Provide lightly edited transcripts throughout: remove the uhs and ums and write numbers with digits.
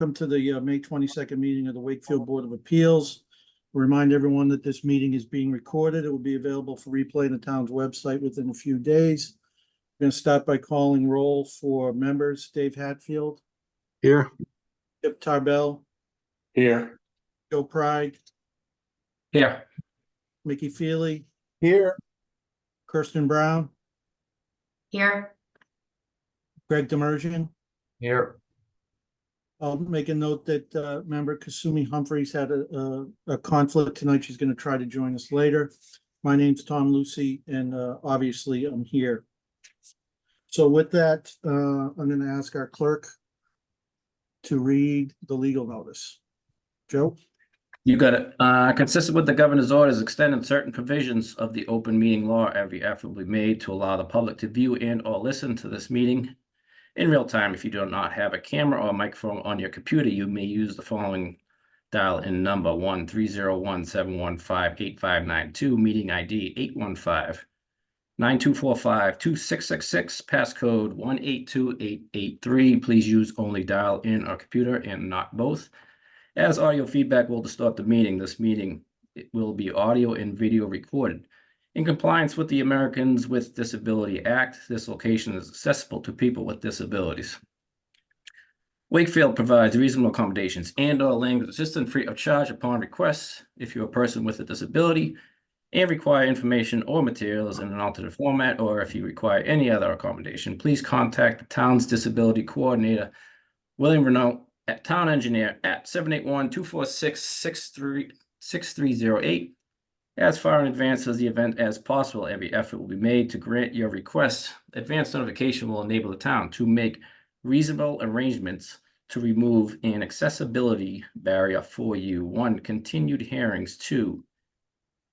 Welcome to the May 22nd meeting of the Wakefield Board of Appeals. Remind everyone that this meeting is being recorded. It will be available for replay on the town's website within a few days. I'm going to start by calling roll for members. Dave Hatfield. Here. Chip Tarbell. Here. Joe Pride. Here. Mickey Feely. Here. Kirsten Brown. Here. Greg Demerjian. Here. I'll make a note that member Kasumi Humphreys had a conflict tonight. She's going to try to join us later. My name's Tom Lucy, and obviously I'm here. So with that, I'm going to ask our clerk to read the legal notice. Joe? You got it. Consistent with the governor's orders extending certain provisions of the open meeting law, every effort will be made to allow the public to view and or listen to this meeting in real time. If you do not have a camera or microphone on your computer, you may use the following dial-in number: 1-301-715-8592, meeting ID 815-9245-2666, passcode 182883. Please use only dial-in or computer and not both, as audio feedback will distort the meeting. This meeting will be audio and video recorded. In compliance with the Americans with Disability Act, this location is accessible to people with disabilities. Wakefield provides reasonable accommodations and or language assistance free of charge upon request. If you're a person with a disability and require information or materials in an alternate format, or if you require any other accommodation, please contact the town's disability coordinator, William Renault, at town engineer at 781-246-6308. As far in advance of the event as possible, every effort will be made to grant your request. Advance notification will enable the town to make reasonable arrangements to remove an accessibility barrier for you. 1. Continued hearings. 2.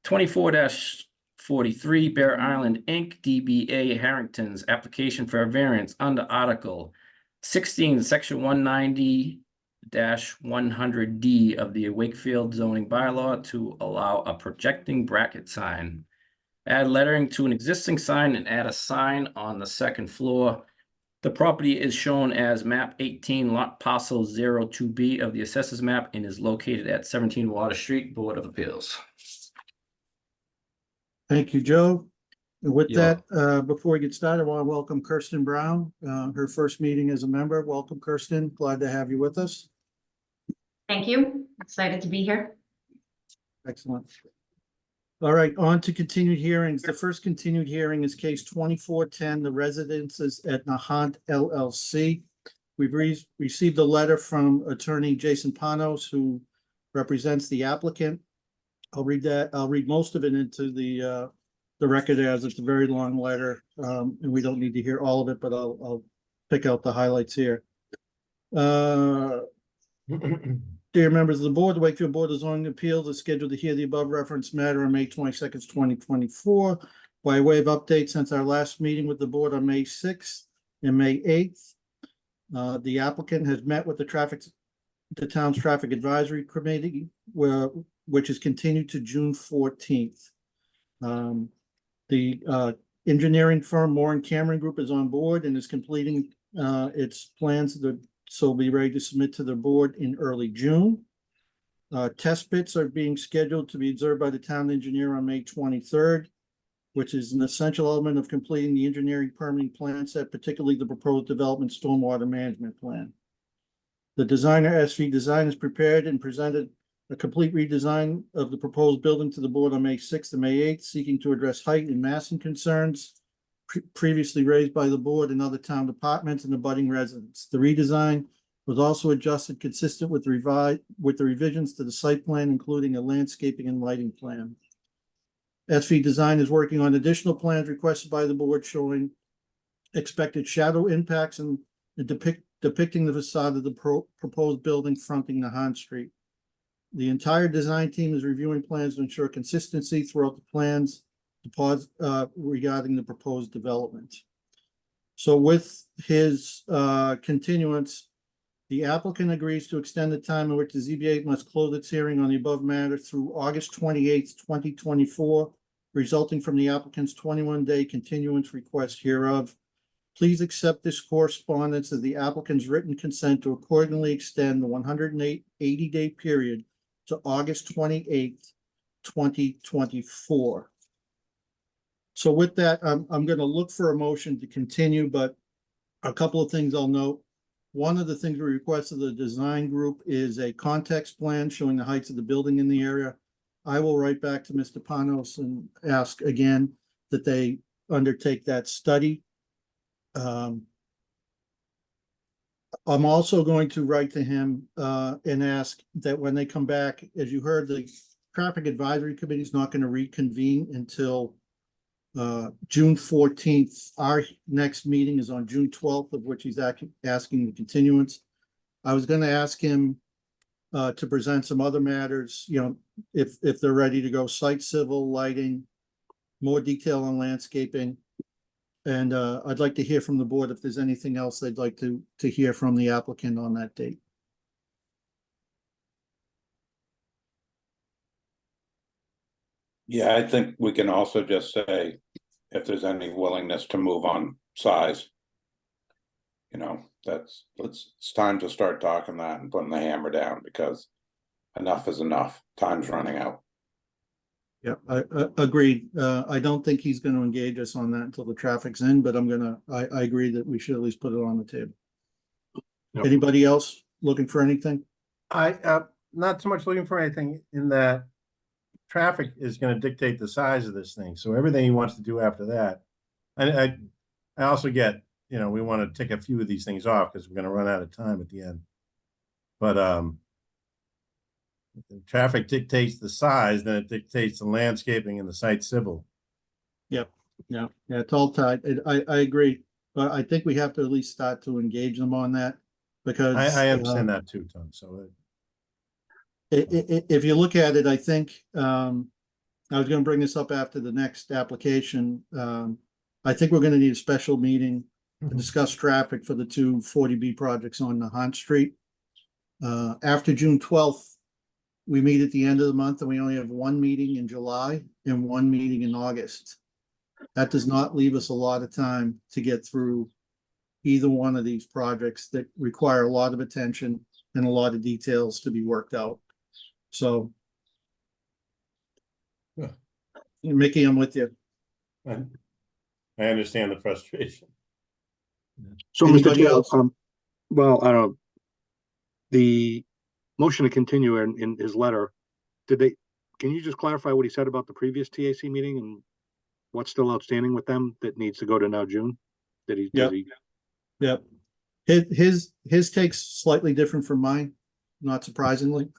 24-43 Bear Island Inc. DBA Harrington's application for a variance under Article 16, Section 190-100D of the Wakefield zoning bylaw to allow a projecting bracket sign. Add lettering to an existing sign and add a sign on the second floor. The property is shown as map 18, lot parcel 02B of the assessors map, and is located at 17 Water Street, Board of Appeals. Thank you, Joe. And with You're that, before we get started, I want to welcome Kirsten Brown, her first meeting as a member. Welcome, Kirsten. Glad to have you with us. Thank you. Excited to be here. Excellent. All right, on to continued hearings. The first continued hearing is case 2410, the residences at Nahant LLC. We've received a letter from attorney Jason Panos, who represents the applicant. I'll read that. I'll read most of it into the record, as it's a very long letter, and we don't need to hear all of it, but I'll pick out the highlights here. Dear members of the board, the Wakefield Board of Zoning Appeals is scheduled to hear the above referenced matter on May 22nd, 2024. By way of update, since our last meeting with the board on May 6th and May 8th, the applicant has met with the town's traffic advisory committee, which is continued to June 14th. The engineering firm Moore and Cameron Group is on board and is completing its plans so be ready to submit to the board in early June. Test pits are being scheduled to be observed by the town engineer on May 23rd, which is an essential element of completing the engineering permitting plan set, particularly the proposed development stormwater management plan. The designer, SV Design, has prepared and presented a complete redesign of the proposed building to the board on May 6th and May 8th, seeking to address height and massing concerns previously raised by the board and other town departments and abutting residents. The redesign was also adjusted consistent with the revisions to the site plan, including a landscaping and lighting plan. SV Design is working on additional plans requested by the board showing expected shadow impacts and depicting the facade of the proposed building fronting Nahant Street. The entire design team is reviewing plans to ensure consistency throughout the plans regarding the proposed development. So with his continuance, the applicant agrees to extend the time in which the ZBA must close its hearing on the above matter through August 28th, 2024, resulting from the applicant's 21-day continuance request hereof Please accept this correspondence as the applicant's written consent to accordingly extend the 180-day period to August 28th, 2024. So with that, I'm going to look for a motion to continue, but a couple of things I'll note. One of the things we requested of the design group is a context plan showing the heights of the building in the area. I will write back to Mr. Panos and ask again that they undertake that study. I'm also going to write to him and ask that when they come back, as you heard, the traffic advisory committee is not going to reconvene until June 14th. Our next meeting is on June 12th, of which he's asking the continuance. I was going to ask him to present some other matters, you know, if they're ready to go, site civil, lighting, more detail on landscaping. And I'd like to hear from the board if there's anything else they'd like to hear from the applicant on that date. Yeah, I think we can also just say if there's any willingness to move on size. You know, it's time to start talking that and putting the hammer down, because enough is enough. Time's running out. Yeah, I agreed. I don't think he's going to engage us on that until the traffic's in, but I agree that we should at least put it on the table. Yep. Anybody else looking for anything? Not so much looking for anything in that traffic is going to dictate the size of this thing. So everything he wants to do after that. I also get, you know, we want to tick a few of these things off because we're going to run out of time at the end. But traffic dictates the size, then it dictates the landscaping and the site civil. Yep. Yeah, it's all tied. I agree, but I think we have to at least start to engage them on that, because I understand that too, Tom. So if you look at it, I think I was going to bring this up after the next application. I think we're going to need a special meeting to discuss traffic for the two 40B projects on the Hunt Street. After June 12th, we meet at the end of the month, and we only have one meeting in July and one meeting in August. That does not leave us a lot of time to get through either one of these projects that require a lot of attention and a lot of details to be worked out. So, Yeah. Mickey, I'm with you. I understand the frustration. So, Mr. Anybody Chair, else? well, I don't, the motion to continue in his letter, can you just clarify what he said about the previous TAC meeting and what's still outstanding with them that needs to go to now June? Yep. Yep. His take's slightly different from mine, not surprisingly.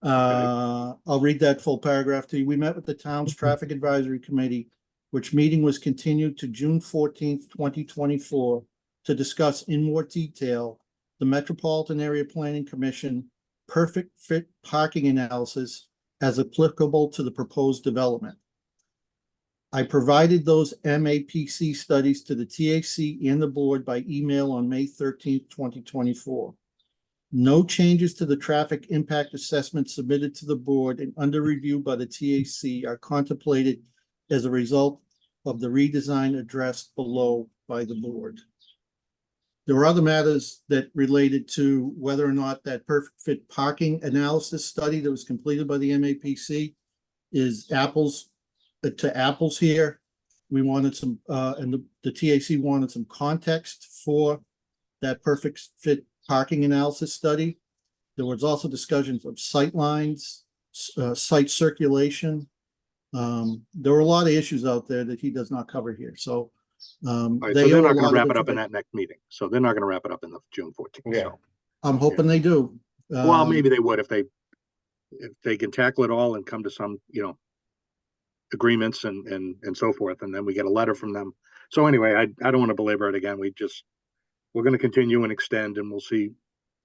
I'll read that full paragraph to you. We met with the town's traffic advisory committee, which meeting was continued to June 14th, 2024, to discuss in more detail the Metropolitan Area Planning Commission perfect fit parking analysis as applicable to the proposed development. I provided those MAPC studies to the TAC and the board by email on May 13th, 2024. No changes to the traffic impact assessment submitted to the board and under review by the TAC are contemplated as a result of the redesign addressed below by the board. There were other matters that related to whether or not that perfect fit parking analysis study that was completed by the MAPC is apples to apples here. We wanted some, and the TAC wanted some context for that perfect fit parking analysis study. There was also discussions of sight lines, site circulation. There were a lot of issues out there that he does not cover here. So All right, so they're not going to wrap it up in that next meeting. So they're not going to wrap it up in the June 14th. Yeah. So. I'm hoping they do. Well, maybe they would if they can tackle it all and come to some, you know, agreements and so forth, and then we get a letter from them. So anyway, I don't want to belabor it again. We're going to continue and extend, and we'll see.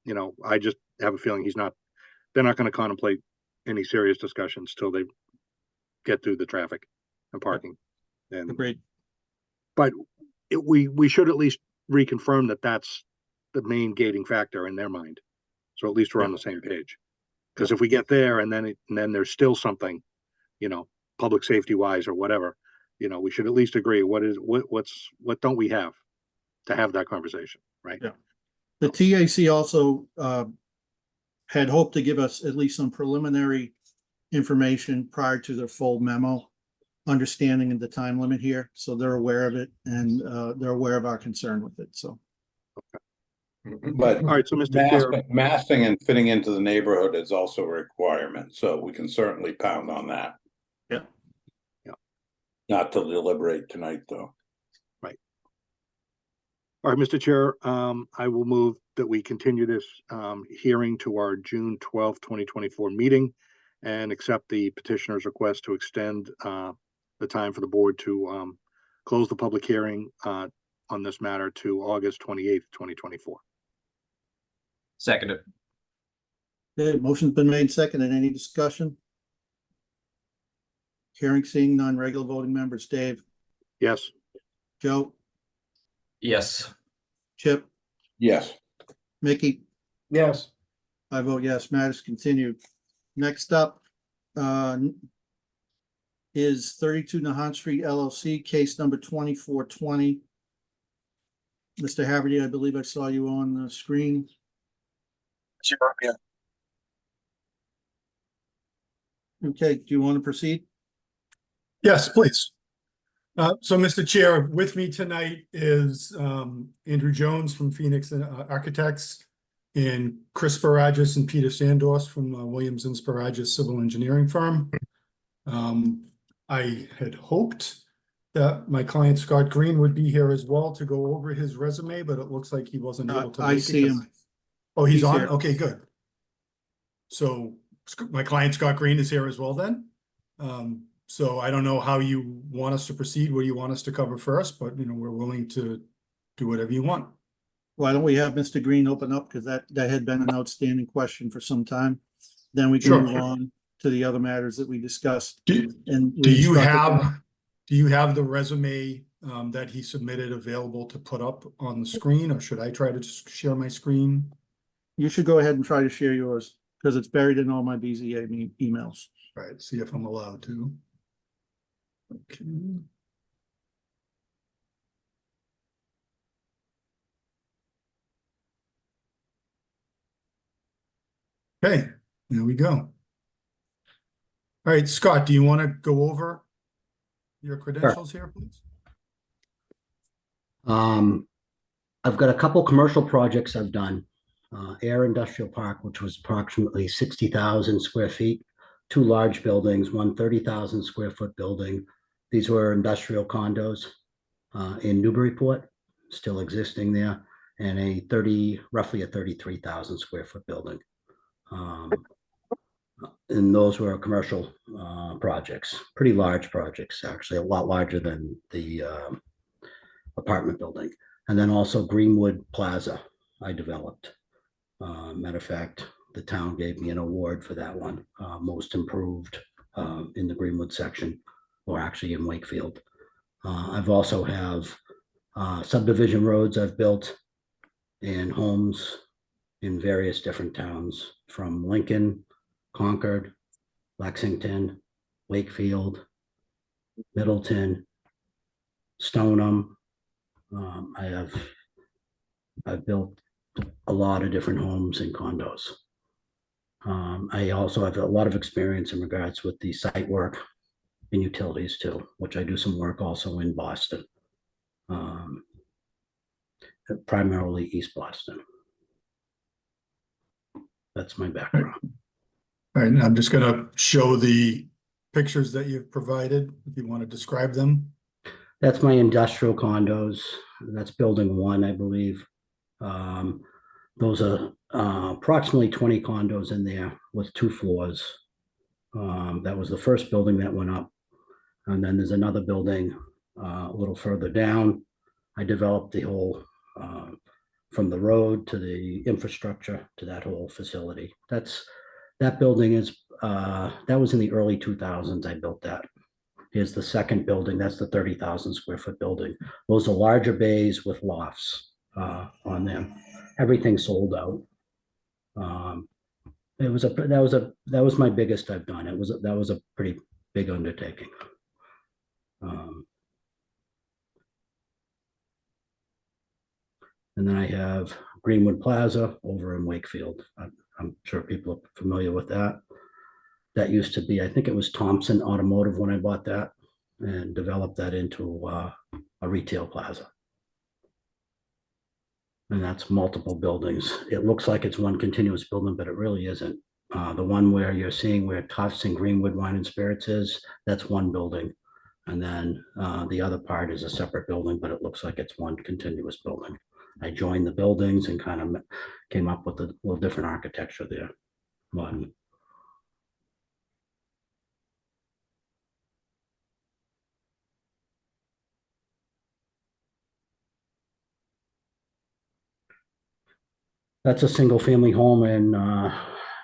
You know, I just have a feeling they're not going to contemplate any serious discussions till they get through the traffic and parking. And Agreed. but we should at least reconfirm that that's the main gating factor in their mind. So at least we're on the same page. Because if we get there and then there's still something, you know, public safety wise or whatever, you know, we should at least agree what don't we have? have that conversation, right? Yeah. The TAC also had hoped to give us at least some preliminary information prior to their full memo, understanding of the time limit here, so they're aware of it and they're aware of our concern with it, so. But All right, so Mr. Chair, massing and fitting into the neighborhood is also a requirement, so we can certainly pound on that. Yeah. Yeah. Not to deliberate tonight, though. all right, Mr. Chair, I will move that we continue this hearing to our June 12th, 2024 meeting and accept the petitioner's request to extend the time for the board to close the public hearing on this matter to August 28th, 2024. Seconded. Okay, motion's been made second. And any discussion? Hearing, seeing none, regular voting members, Dave, Yes, Joe, Yes. Chip, Yes. Mickey, Yes. I vote yes, matters continued. Next up, is 32 Nahant Street LLC, case number 2420. Mr. Haverty, I believe I saw you on the screen. Sure, yeah. Okay, do you want to proceed? Yes, please. So, Mr. Chair, with me tonight is Andrew Jones from Phoenix Architects and Chris Sparagus and Peter Sandos from Williams and Sparagus Civil Engineering Firm. I had hoped that my client Scott Green would be here as well to go over his resume, but it looks like he wasn't able to I make it. see him. Oh, he's on? here. Okay, good. So my client Scott Green is here as well then. So I don't know how you want us to proceed, what do you want us to cover first, but we're willing to do whatever you want. Why don't we have Mr. Green open up, because that had been an outstanding question for some time. Then we can Sure. move on to the other matters that we discussed. Do And do we you instructed- have the resume that he submitted available to put up on the screen, or should I try to just share my screen? You should go ahead and try to share yours, because it's buried in all my BZA emails. All right, see if I'm allowed to. Okay. Okay, there we go. All right, Scott, do you want to go over your credentials here, please? I've got a couple commercial projects I've done. Air Industrial Park, which was approximately 60,000 square feet, two large buildings, one 30,000 square foot building. These were industrial condos in Newburyport, still existing there, and roughly a 33,000 square foot building. And those were commercial projects, pretty large projects, actually, a lot larger than the apartment building. And then also Greenwood Plaza, I developed. Matter of fact, the town gave me an award for that one, most improved in the Greenwood section, or actually in Wakefield. I've also have subdivision roads I've built and homes in various different towns, from Lincoln, Concord, Lexington, Wakefield, Middleton, Stoneham. I've built a lot of different homes and condos. I also have a lot of experience in regards with the site work and utilities too, which I do some work also in Boston, primarily East Boston. That's my background. All right, and I'm just gonna show the pictures that you've provided, if you want to describe them. That's my industrial condos. That's building one, I believe. Those are approximately 20 condos in there with 2 floors. That was the first building that went up. And then there's another building a little further down. I developed the whole, from the road to the infrastructure to that whole facility. That building is, that was in the early 2000s I built that. Here's the second building. That's the 30,000 square foot building. Those are larger bays with lofts on them. Everything sold out. That was my biggest I've done. That was a pretty big undertaking. And then I have Greenwood Plaza over in Wakefield. I'm sure people are familiar with that. That used to be, I think it was Thompson Automotive when I bought that and developed that into a retail plaza. And that's multiple buildings. It looks like it's one continuous building, but it really isn't. The one where you're seeing where Tufts and Greenwood Wine and Spirits is, that's one building. And then the other part is a separate building, but it looks like it's one continuous building. I joined the buildings and kind of came up with a little different architecture there. One. That's a single family home in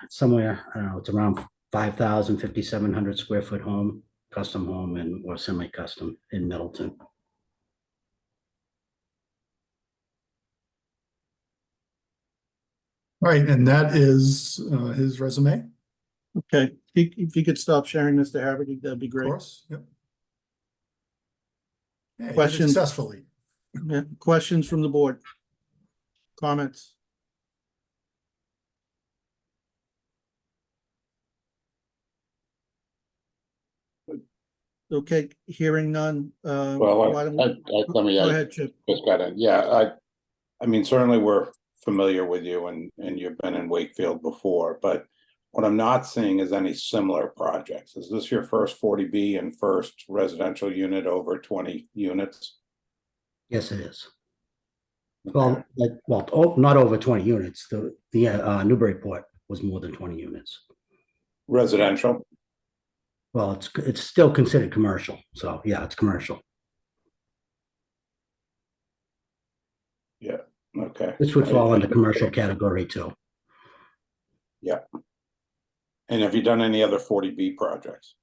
somewhere, I don't know, it's around 5,000, 5,700 square foot home, custom home and or semi-custom in Middleton. All right, and that is his resume, Okay, if you could stop sharing, Mr. Haverty, that'd be of great. course. Yep. Yeah, he did it Questions? successfully. Yeah, questions from the board? Comments? Okay, hearing none. Well, Why don't I, we- let me, Go I ahead, Chip. just got it. Yeah, I mean, certainly we're familiar with you and you've been in Wakefield before, but what I'm not seeing is any similar projects. Is this your first 40B and first residential unit over 20 units? Yes, it is. Okay. Not over 20 units. The Newburyport was more than 20 units. Residential? Well, it's still considered commercial. So yeah, it's commercial. Yeah, okay. This would fall under commercial category too. Yeah. And have you done any other 40B projects?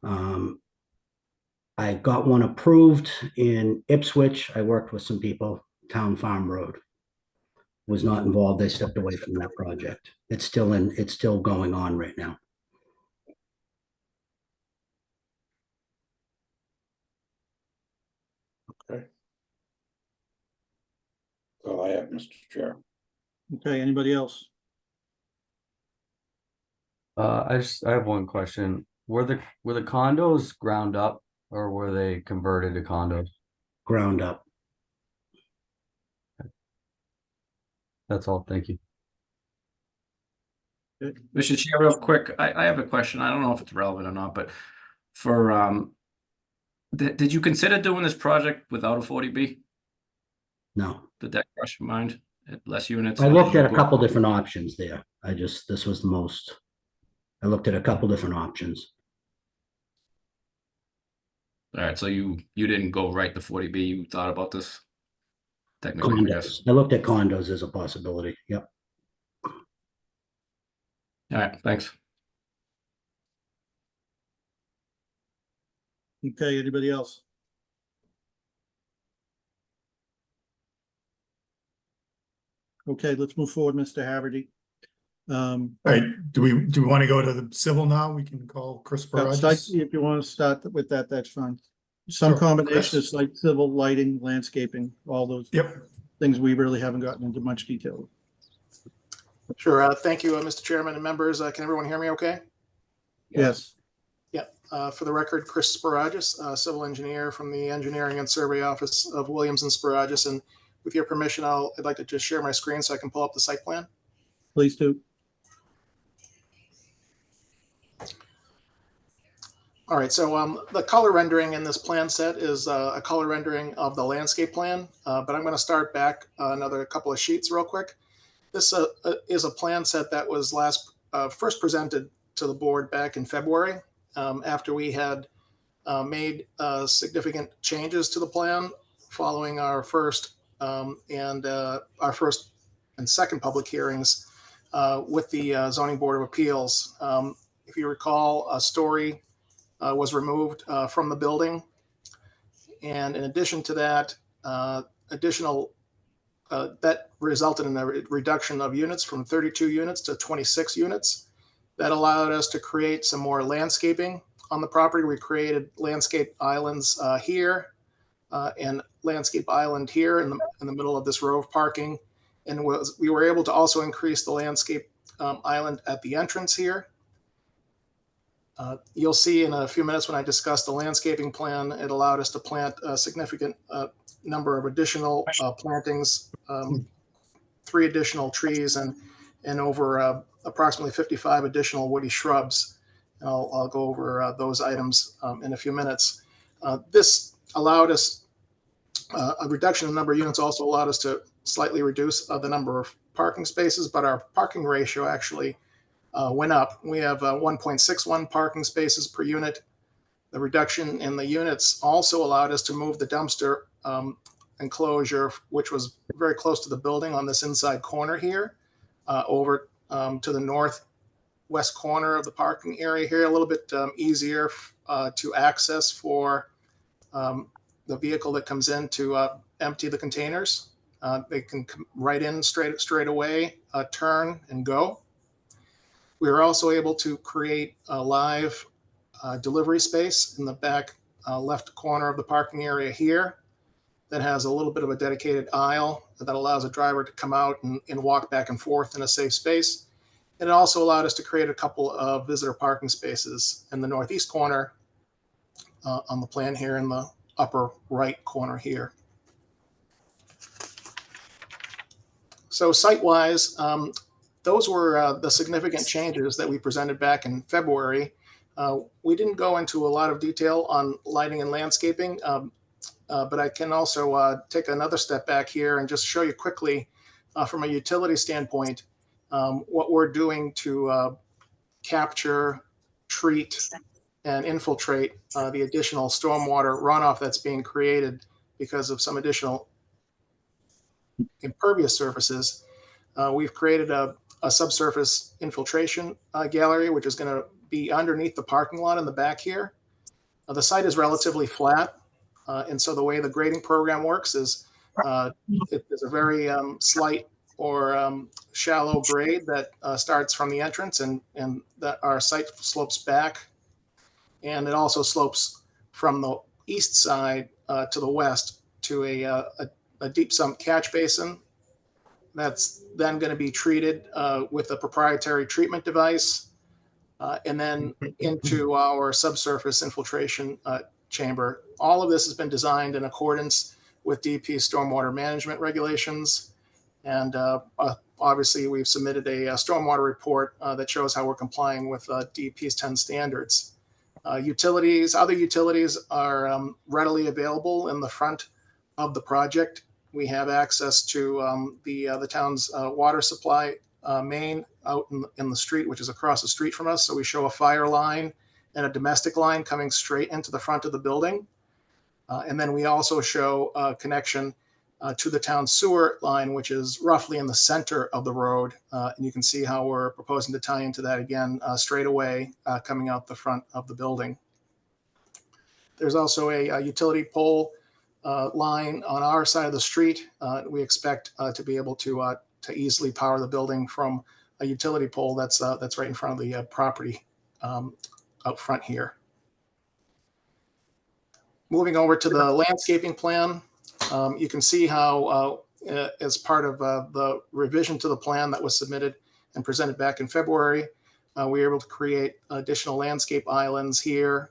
I got one approved in Ipswich. I worked with some people. Town Farm Road was not involved. They stepped away from that project. It's still going on right now. Okay. That's all I have, Mr. Chair. Okay, anybody else? I have one question. Were the condos ground up or were they converted to condos? Ground up. That's all. Thank you. Mr. Chair, real quick, I have a question. I don't know if it's relevant or not, but for did you consider doing this project without a 40B? No. Did that cross your mind? Less units? I or looked did you at a go- couple different options there. This was the most. I looked at a couple different options. All right, so you didn't go right the 40B. You thought about this technically, I guess. Condos. I looked at condos as a possibility. Yep. All right, thanks. Okay, anybody else? Okay, let's move forward, Mr. Haverty. All right, do we want to go to the civil now? We can call Chris Baragis. If you want to start with that, that's fine. Some Sure, combination of Chris? site, civil, lighting, landscaping, all those Yep. things we really haven't gotten into much detail. Sure. Thank you, Mr. Chairman and members. Can everyone hear me okay? Yes, Yeah. For the record, Chris Sparagis, civil engineer from the Engineering and Survey Office of Williams and Sparagis. And with your permission, I'd like to just share my screen so I can pull up the site plan. please do. All right, so the color rendering in this plan set is a color rendering of the landscape plan, but I'm going to start back another couple of sheets real quick. This is a plan set that was first presented to the board back in February after we had made significant changes to the plan following our first and second public hearings with the Zoning Board of Appeals. If you recall, a story was removed from the building. And in addition to that, that resulted in a reduction of units from 32 units to 26 units. That allowed us to create some more landscaping on the property. We created landscape islands here and landscape island here in the middle of this row of parking. And we were able to also increase the landscape island at the entrance here. You'll see in a few minutes when I discuss the landscaping plan, it allowed us to plant a significant number of additional plantings, 3 additional trees, and over approximately 55 additional woody shrubs. And I'll go over those items in a few minutes. This allowed us a reduction in the number of units, also allowed us to slightly reduce the number of parking spaces, but our parking ratio actually went up. We have 1.61 parking spaces per unit. The reduction in the units also allowed us to move the dumpster enclosure, which was very close to the building on this inside corner here, over to the northwest corner of the parking area here, a little bit easier to access for the vehicle that comes in to empty the containers. They can come right in straight away, turn and go. We were also able to create a live delivery space in the back left corner of the parking area here that has a little bit of a dedicated aisle that allows a driver to come out and walk back and forth in a safe space. And it also allowed us to create a couple of visitor parking spaces in the northeast corner on the plan here in the upper right corner here. So site-wise, those were the significant changes that we presented back in February. We didn't go into a lot of detail on lighting and landscaping, but I can also take another step back here and just show you quickly from a utility standpoint what we're doing to capture, treat, and infiltrate the additional stormwater runoff that's being created because of some additional impervious surfaces. We've created a subsurface infiltration gallery, which is going to be underneath the parking lot in the back here. The site is relatively flat, and so the way the grading program works is it's a very slight or shallow grade that starts from the entrance, and that our site slopes back, and it also slopes from the east side to the west to a deep sump catch basin. That's then going to be treated with a proprietary treatment device, and then into our subsurface infiltration chamber. All of this has been designed in accordance with DEP's stormwater management regulations. And obviously, we've submitted a stormwater report that shows how we're complying with DEP's 10 standards. Other utilities are readily available in the front of the project. We have access to the town's water supply main out in the street, which is across the street from us. So we show a fire line and a domestic line coming straight into the front of the building. And then we also show a connection to the town sewer line, which is roughly in the center of the road. And you can see how we're proposing to tie into that again straight away coming out the front of the building. There's also a utility pole line on our side of the street. We expect to be able to easily power the building from a utility pole that's right in front of the property out front here. Moving over to the landscaping plan, you can see how as part of the revision to the plan that was submitted and presented back in February, we were able to create additional landscape islands here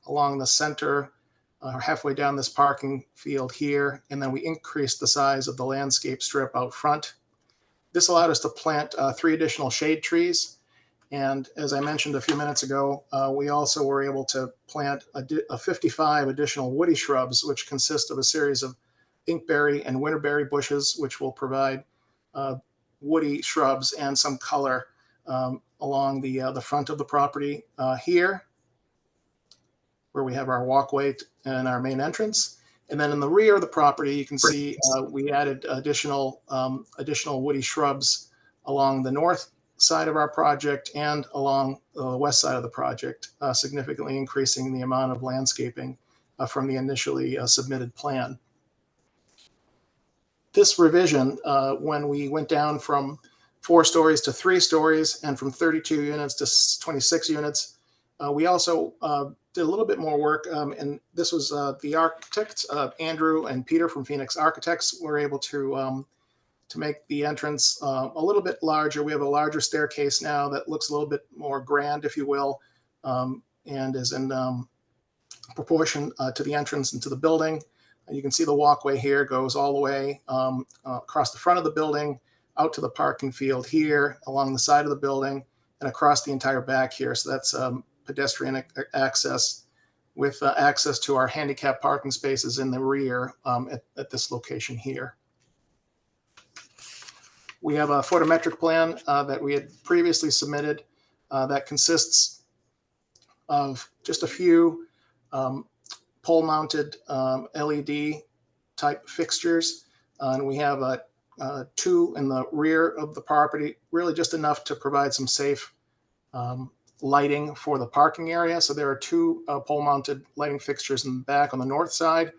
along the center, halfway down this parking field here, and then we increased the size of the landscape strip out front. This allowed us to plant 3 additional shade trees. And as I mentioned a few minutes ago, we also were able to plant 55 additional woody shrubs, which consist of a series of inkberry and winterberry bushes, which will provide woody shrubs and some color along the front of the property here, where we have our walkway and our main entrance. And then in the rear of the property, you can see we added additional woody shrubs along the north side of our project and along the west side of the project, significantly increasing the amount of landscaping from the initially submitted plan. This revision, when we went down from 4 stories to 3 stories and from 32 units to 26 units, we also did a little bit more work, and this was the architects, Andrew and Peter from Phoenix Architects, were able to to make the entrance a little bit larger. We have a larger staircase now that looks a little bit more grand, if you will, and is in proportion to the entrance into the building. You can see the walkway here goes all the way across the front of the building, out to the parking field here, along the side of the building, and across the entire back here. So that's pedestrian access with access to our handicap parking spaces in the rear at this location here. We have a photometric plan that we had previously submitted that consists of just a few pole-mounted LED type fixtures. And we have two in the rear of the property, really just enough to provide some safe lighting for the parking area. So there are two pole-mounted lighting fixtures in the back on the north side,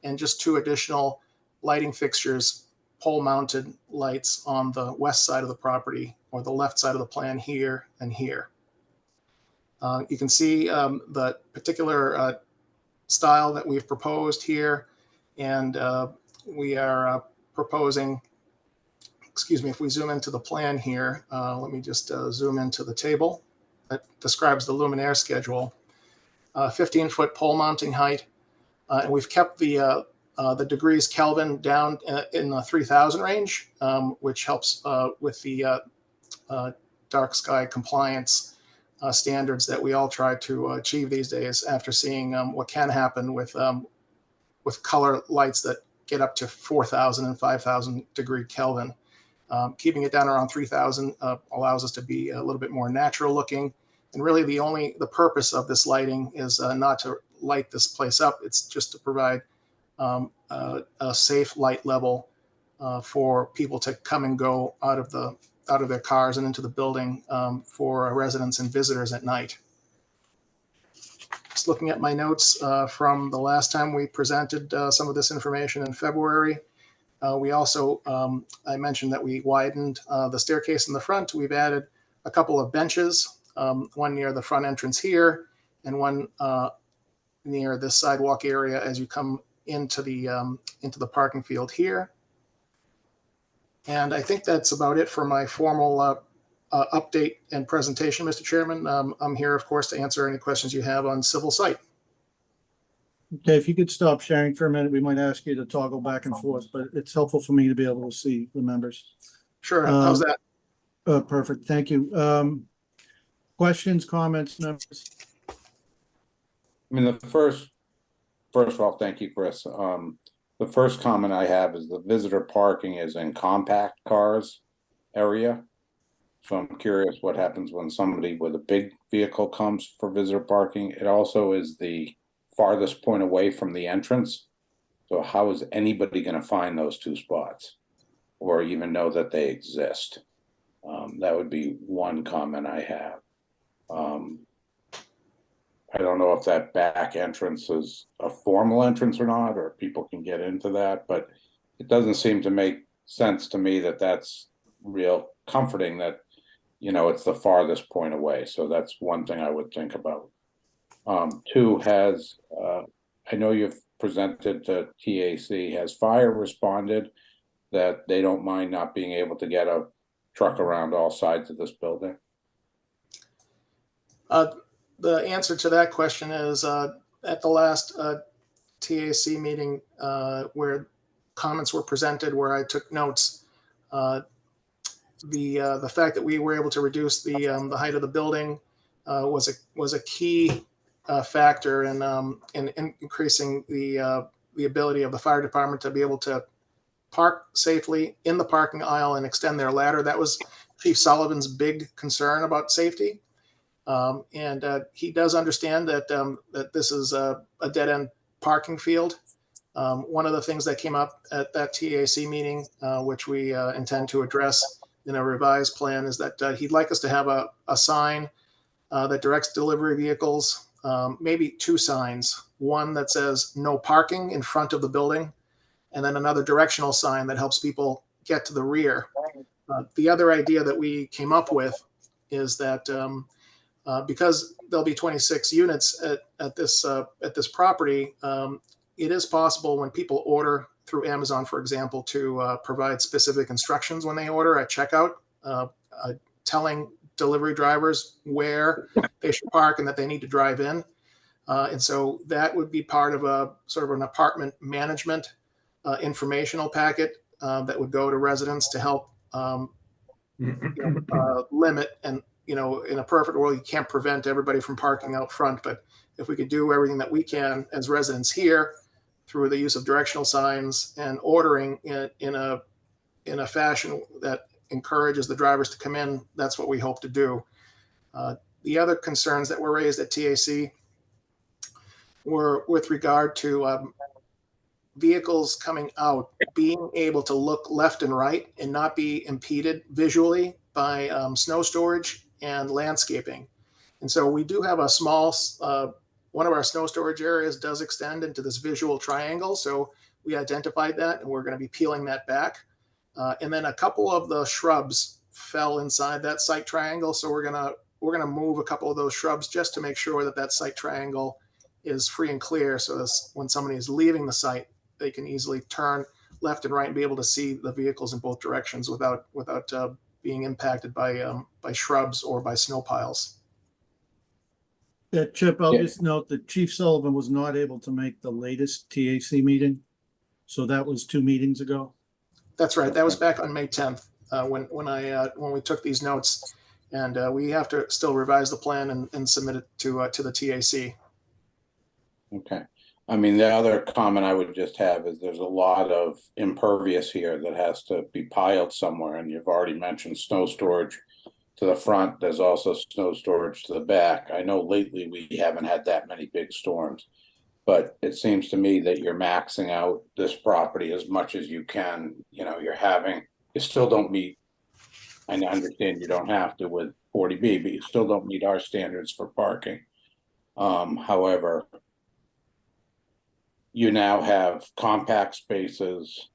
and just two additional lighting fixtures, pole-mounted lights on the west side of the property, or the left side of the plan here and here. You can see the particular style that we've proposed here, and we are proposing, excuse me, if we zoom into the plan here, let me just zoom into the table that describes the luminaire schedule. 15-foot pole mounting height, and we've kept the degrees Kelvin down in the 3000 range, which helps with the dark sky compliance standards that we all try to achieve these days, after seeing what can happen with color lights that get up to 4,000 and 5,000 degree Kelvin. Keeping it down around 3,000 allows us to be a little bit more natural looking. And really the purpose of this lighting is not to light this place up. It's just to provide a safe light level for people to come and go out of their cars and into the building for residents and visitors at night. Just looking at my notes from the last time we presented some of this information in February. We also, I mentioned that we widened the staircase in the front. We've added a couple of benches, one near the front entrance here, and one near this sidewalk area as you come into the parking field here. And I think that's about it for my formal update and presentation, Mr. Chairman. I'm here, of course, to answer any questions you have on civil site. Okay, if you could stop sharing for a minute, we might ask you to toggle back and forth, but it's helpful for me to be able to see the members. Sure, how's that? Perfect, thank you. Questions, comments, members? I mean, first of all, thank you, Chris. The first comment I have is the visitor parking is in compact cars area. So I'm curious what happens when somebody with a big vehicle comes for visitor parking. It also is the farthest point away from the entrance. So how is anybody going to find those two spots or even know that they exist? That would be one comment I have. I don't know if that back entrance is a formal entrance or not, or people can get into that, but it doesn't seem to make sense to me that that's real comforting that, you know, it's the farthest point away. So that's one thing I would think about. Two, I know you've presented to TAC, has fire responded that they don't mind not being able to get a truck around all sides of this building? The answer to that question is at the last TAC meeting where comments were presented, where I took notes, the fact that we were able to reduce the height of the building was a key factor in increasing the ability of the fire department to be able to park safely in the parking aisle and extend their ladder. That was Chief Sullivan's big concern about safety. And he does understand that that this is a dead-end parking field. One of the things that came up at that TAC meeting, which we intend to address in a revised plan, is that he'd like us to have a sign that directs delivery vehicles, maybe two signs, one that says no parking in front of the building, and then another directional sign that helps people get to the rear. The other idea that we came up with is that because there'll be 26 units at this property, it is possible when people order through Amazon, for example, to provide specific instructions when they order at checkout, telling delivery drivers where they should park and that they need to drive in. And so that would be part of a sort of an apartment management informational packet that would go to residents to help limit. And, you know, in a perfect world, you can't prevent everybody from parking out front. But if we could do everything that we can as residents here through the use of directional signs and ordering in a fashion that encourages the drivers to come in, that's what we hope to do. The other concerns that were raised at TAC were with regard to vehicles coming out being able to look left and right and not be impeded visually by snow storage and landscaping. And so we do have a small, one of our snow storage areas does extend into this visual triangle. So we identified that and we're going to be peeling that back. And then a couple of the shrubs fell inside that site triangle. So we're going to move a couple of those shrubs just to make sure that that site triangle is free and clear. So this, when somebody is leaving the site, they can easily turn left and right and be able to see the vehicles in both directions without being impacted by shrubs or by snow piles. Yeah, Chip, I'll Yeah. just note that Chief Sullivan was not able to make the latest TAC meeting. So that was 2 meetings ago. That's right. That was back on May 10th when we took these notes, and we have to still revise the plan and submit it to the TAC. Okay. I mean, the other comment I would just have is there's a lot of impervious here that has to be piled somewhere, and you've already mentioned snow storage to the front. There's also snow storage to the back. I know lately we haven't had that many big storms, but it seems to me that you're maxing out this property as much as you can. You know, you still don't meet, I understand you don't have to with 40B, but you still don't meet our standards for parking. However, you now have compact spaces.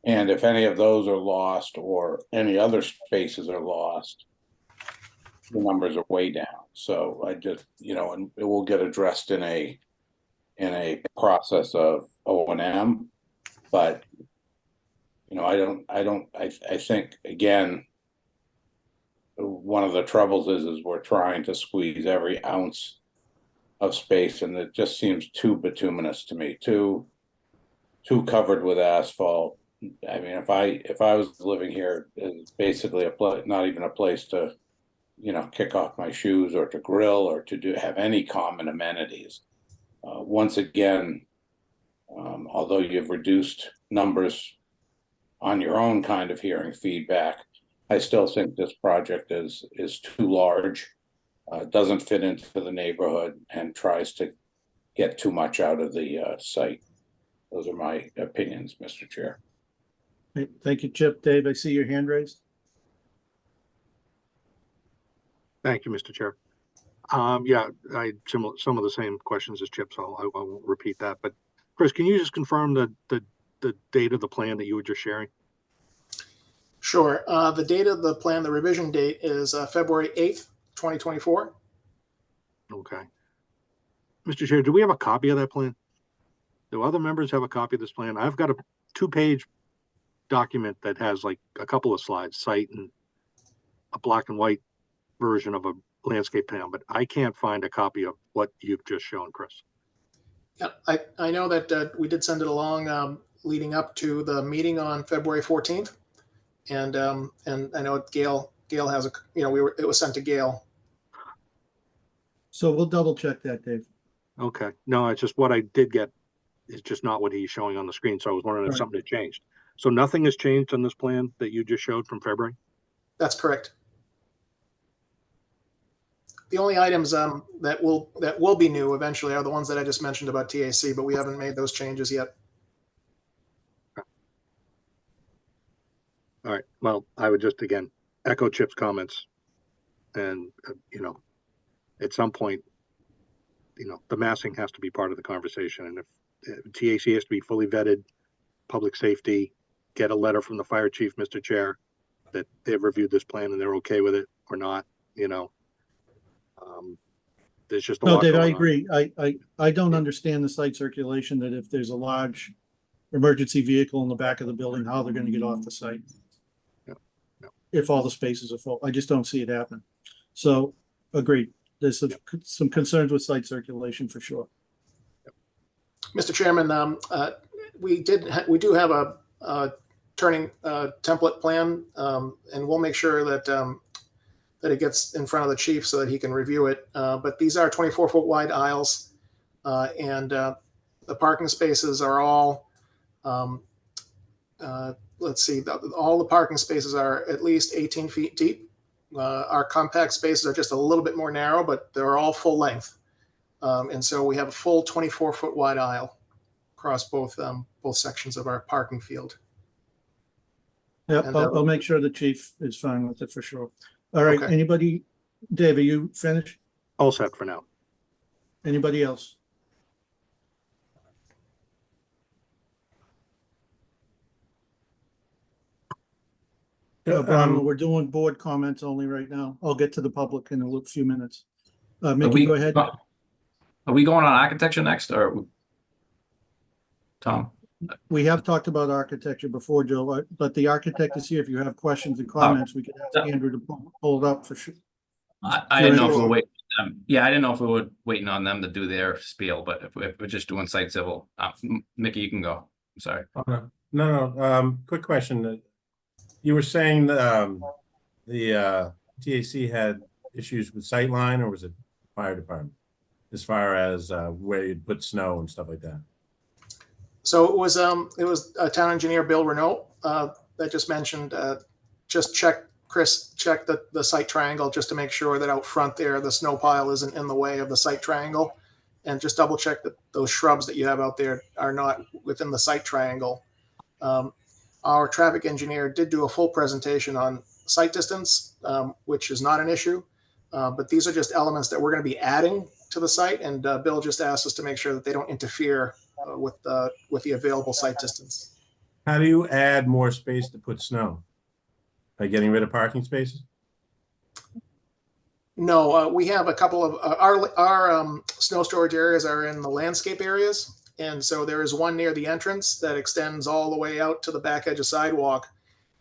And if any of those are lost or any other spaces are lost, the numbers are way down. So I just, you know, and it will get addressed in a process of O&M. But, you know, I think, again, one of the troubles is we're trying to squeeze every ounce of space, and it just seems too bituminous to me, too covered with asphalt. I mean, if I was living here, it's basically a place, not even a place to, you know, kick off my shoes or to grill or to have any common amenities. Once again, although you've reduced numbers on your own kind of hearing feedback, I still think this project is too large. Doesn't fit into the neighborhood and tries to get too much out of the site. Those are my opinions, Mr. Chair. Thank you, Chip. Dave, I see your hand raised. Thank you, Mr. Chair. Yeah, I had some of the same questions as Chip, so I won't repeat that. But Chris, can you just confirm the date of the plan that you were just sharing? Sure. The date of the plan, the revision date is February 8th, 2024. Okay. Mr. Chair, do we have a copy of that plan? Do other members have a copy of this plan? I've got a 2-page document that has like a couple of slides, site and a black and white version of a landscape plan, but I can't find a copy of what you've just shown, Chris. Yeah, I know that we did send it along leading up to the meeting on February 14th. And I know Gail has it was sent to Gail. So we'll double check that, Dave. Okay. No, it's just what I did get is just not what he's showing on the screen. So I was wondering if something had changed. So nothing has changed on this plan that you just showed from February? That's correct. The only items that will be new eventually are the ones that I just mentioned about TAC, but we haven't made those changes yet. All right. Well, I would just, again, echo Chip's comments. And, you know, at some point, you know, the massing has to be part of the conversation. And if TAC has to be fully vetted, public safety, get a letter from the fire chief, Mr. Chair, that they've reviewed this plan and they're okay with it or not, you know. There's just a No, lot Dave, I going on. agree. I don't understand the site circulation that if there's a large emergency vehicle in the back of the building, how they're gonna get off the site. Yep, yep. If all the spaces are full, I just don't see it happen. So, agreed, there's some concerns with site circulation for sure. Mr. Chairman, we do have a turning template plan, and we'll make sure that that it gets in front of the chief so that he can review it. But these are 24-foot wide aisles, and the parking spaces are all, let's see, all the parking spaces are at least 18 feet deep. Our compact spaces are just a little bit more narrow, but they're all full length. And so we have a full 24-foot wide aisle across both sections of our parking field. Yeah, And, I'll make sure the chief is fine with it for sure. All right, Okay. anybody, Dave, are you finished? All set for now. Anybody else? Brian, we're doing board comments only right now. I'll get to the public in a few minutes. Mickey, go ahead. Are we going on architecture next, or Tom? We have talked about architecture before, Joe, but the architect is here. If you have questions and comments, we could ask Andrew to pull it up for sure. I didn't know if we were waiting. Yeah, I didn't know if we were waiting on them to do their spiel, but if we're just doing site civil, Mickey, you can go. I'm sorry. No, quick question. You were saying the TAC had issues with sightline, or was it fire department? As far as where you'd put snow and stuff like that? So it was town engineer Bill Renault that just mentioned, just check the site triangle just to make sure that out front there, the snow pile isn't in the way of the site triangle. And just double check that those shrubs that you have out there are not within the site triangle. Our traffic engineer did do a full presentation on site distance, which is not an issue. But these are just elements that we're going to be adding to the site. And Bill just asked us to make sure that they don't interfere with the available site distance. How do you add more space to put snow? By getting rid of parking spaces? No, we have a couple of our snow storage areas are in the landscape areas. And so there is one near the entrance that extends all the way out to the back edge of sidewalk.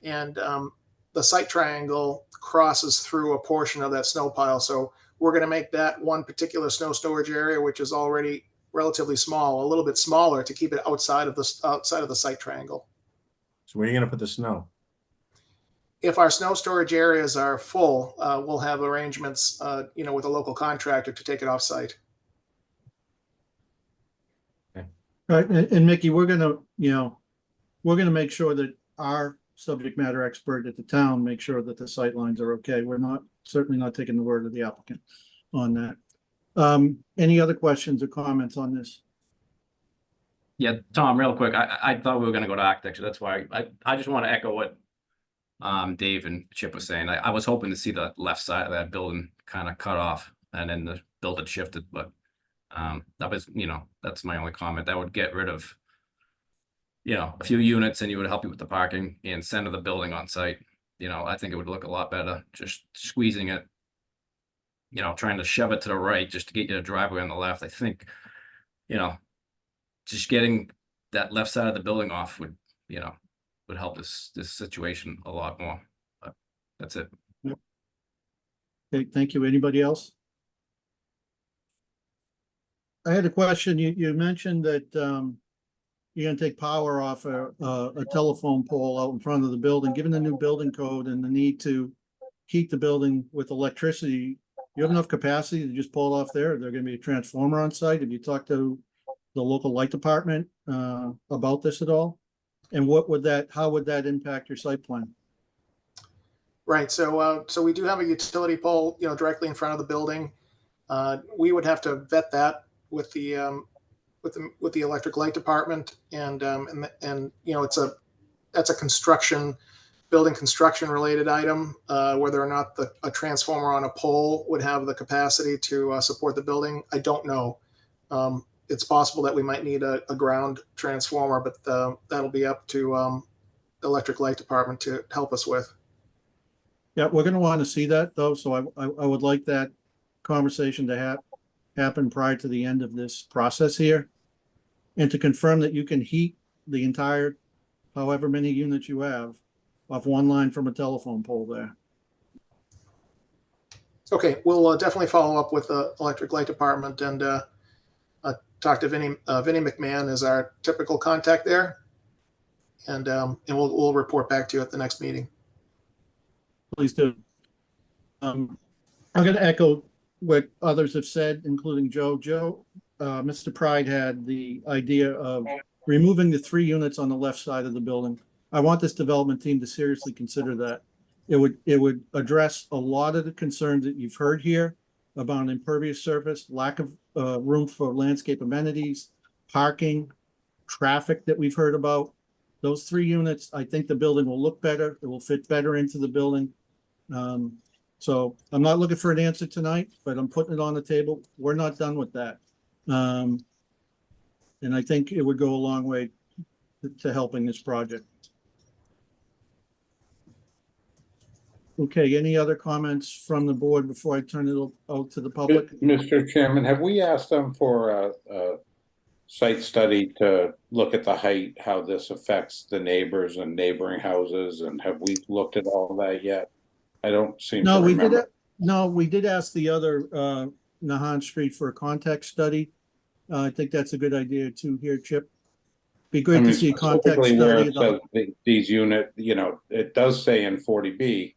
And the site triangle crosses through a portion of that snow pile. So we're going to make that one particular snow storage area, which is already relatively small, a little bit smaller to keep it outside of the site triangle. So where are you going to put the snow? If our snow storage areas are full, we'll have arrangements, with a local contractor to take it off site. All right, and Mickey, we're gonna make sure that our subject matter expert at the town make sure that the sight lines are okay. We're certainly not taking the word of the applicant on that. Any other questions or comments on this? Yeah, Tom, real quick, I thought we were gonna go to architecture. That's why I just want to echo what Dave and Chip was saying. I was hoping to see the left side of that building kind of cut off and then the building shifted, but that was, that's my only comment. That would get rid of, a few units, and you would help you with the parking and center the building on site. I think it would look a lot better just squeezing it, trying to shove it to the right just to get you a driveway on the left. I think, just getting that left side of the building off would help this situation a lot more. But that's it. Okay, thank you. Anybody else? I had a question. You mentioned that you're gonna take power off a telephone pole out in front of the building. Given the new building code and the need to heat the building with electricity, you have enough capacity to just pull it off there? Is there gonna be a transformer on site? Have you talked to the local light department about this at all? And how would that impact your site plan? Right. So we do have a utility pole, directly in front of the building. We would have to vet that with the electric light department, and that's a building construction related item. Whether or not a transformer on a pole would have the capacity to support the building, I don't know. It's possible that we might need a ground transformer, but that'll be up to the electric light department to help us with. Yeah, we're gonna want to see that though, so I would like that conversation to happen prior to the end of this process here. And to confirm that you can heat the entire, however many units you have, off one line from a telephone pole there. Okay, we'll definitely follow up with the electric light department and talk to Vinnie McMahon as our typical contact there. And we'll report back to you at the next meeting. Please do. I'm going to echo what others have said, including Joe. Mr. Pride had the idea of removing the 3 units on the left side of the building. I want this development team to seriously consider that. It would address a lot of the concerns that you've heard here about impervious surface, lack of room for landscape amenities, parking, traffic that we've heard about. Those 3 units, I think the building will look better. It will fit better into the building. So I'm not looking for an answer tonight, but I'm putting it on the table. We're not done with that. And I think it would go a long way to helping this project. Okay, any other comments from the board before I turn it out to the public? Mr. Chairman, have we asked them for a site study to look at the height, how this affects the neighbors and neighboring houses, and have we looked at all that yet? I don't seem to remember. We did ask the other Nahan Street for a context study. I think that's a good idea too here, Chip. Be great to see a context specifically where study. it says these unit, it does say in 40B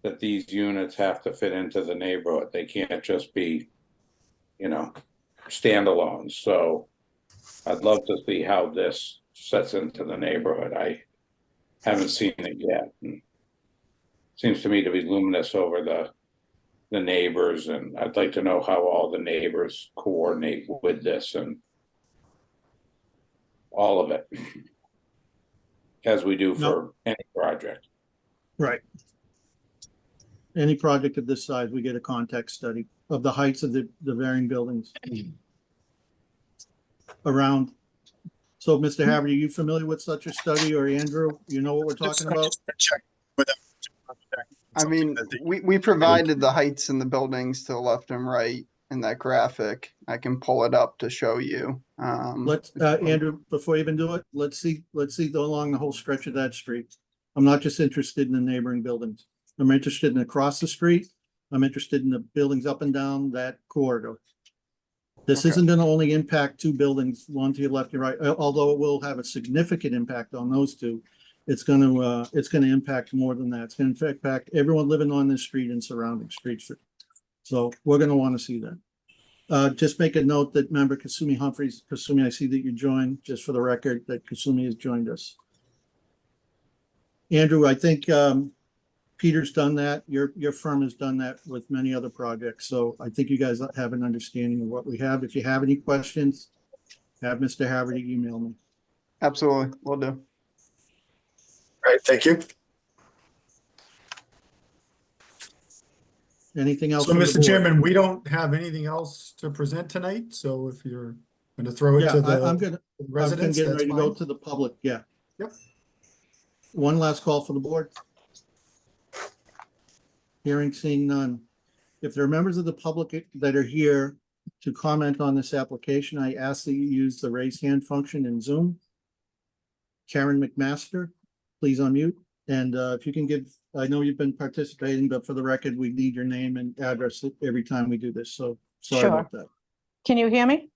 that these units have to fit into the neighborhood. They can't just be, standalone. So I'd love to see how this sets into the neighborhood. I haven't seen it yet. And seems to me to be luminous over the neighbors, and I'd like to know how all the neighbors coordinate with this and all of it, as we do for any project. Right. Any project of this size, we get a context study of the heights of the varying buildings around. So, Mr. Haverty, are you familiar with such a study, or Andrew, you know what we're talking about? I mean, we provided the heights in the buildings to the left and right in that graphic. I can pull it up to show you. Let's, Andrew, before you even do it, let's see along the whole stretch of that street. I'm not just interested in the neighboring buildings. I'm interested in across the street. I'm interested in the buildings up and down that corridor. This isn't going to only impact 2 buildings, one to your left and right, although it will have a significant impact on those 2. It's going to impact more than that. It's going to impact everyone living on this street and surrounding streets. So we're going to want to see that. Just make a note that member Kasumi Humphreys, Kasumi, I see that you joined, just for the record, that Kasumi has joined us. Andrew, I think Peter's done that. Your firm has done that with many other projects. So I think you guys have an understanding of what we have. If you have any questions, have Mr. Haverty email me. Absolutely, will do. All right, thank you. Anything else? So, from the Mr. board? Chairman, we don't have anything else to present tonight, so if you're going to throw it Yeah, to the I'm gonna residents, get that's ready to go fine. to the public. Yeah. Yep. One last call for the board. Hearing, seeing none. If there are members of the public that are here to comment on this application, I ask that you use the raise hand function in Zoom. Karen McMaster, please unmute. And if you can give, I know you've been participating, but for the record, we need your name and address every time we do this. So sorry about that. Can you hear me?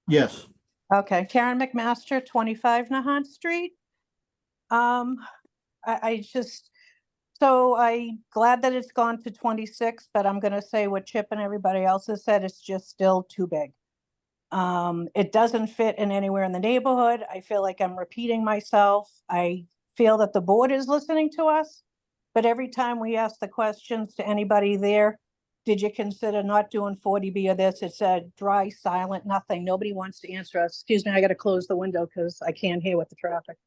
Yes. Okay, Karen McMaster, 25 Nahant Street. So I'm glad that it's gone to 26, but I'm going to say what Chip and everybody else has said, it's just still too big. It doesn't fit in anywhere in the neighborhood. I feel like I'm repeating myself. I feel that the board is listening to us, but every time we ask the questions to anybody there, did you consider not doing 40B or this? It said dry, silent, nothing. Nobody wants to answer us. Excuse me, I got to close the window because I can't hear with the traffic.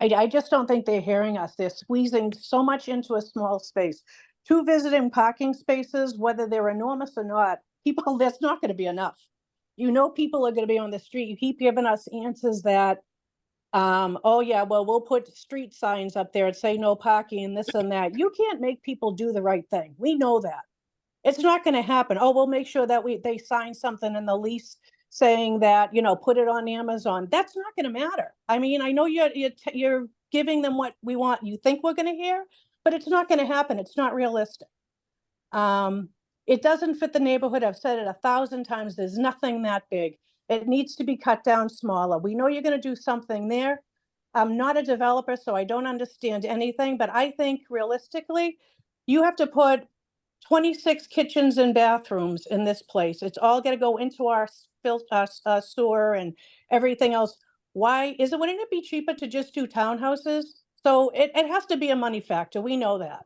I just don't think they're hearing us. They're squeezing so much into a small space. 2 visiting parking spaces, whether they're enormous or not, people, that's not going to be enough. People are going to be on the street. You keep giving us answers that, oh yeah, well, we'll put street signs up there and say no parking and this and that. You can't make people do the right thing. We know that. It's not going to happen. Oh, we'll make sure that they sign something in the lease saying that, you know, put it on Amazon. That's not going to matter. I mean, I know you're giving them what we want, you think we're going to hear, but it's not going to happen. It's not realistic. It doesn't fit the neighborhood. I've said it 1,000 times. There's nothing that big. It needs to be cut down smaller. We know you're going to do something there. I'm not a developer, so I don't understand anything, but I think realistically, you have to put 26 kitchens and bathrooms in this place. It's all going to go into our sewer and everything else. Why wouldn't it be cheaper to just do townhouses? So it has to be a money factor. We know that.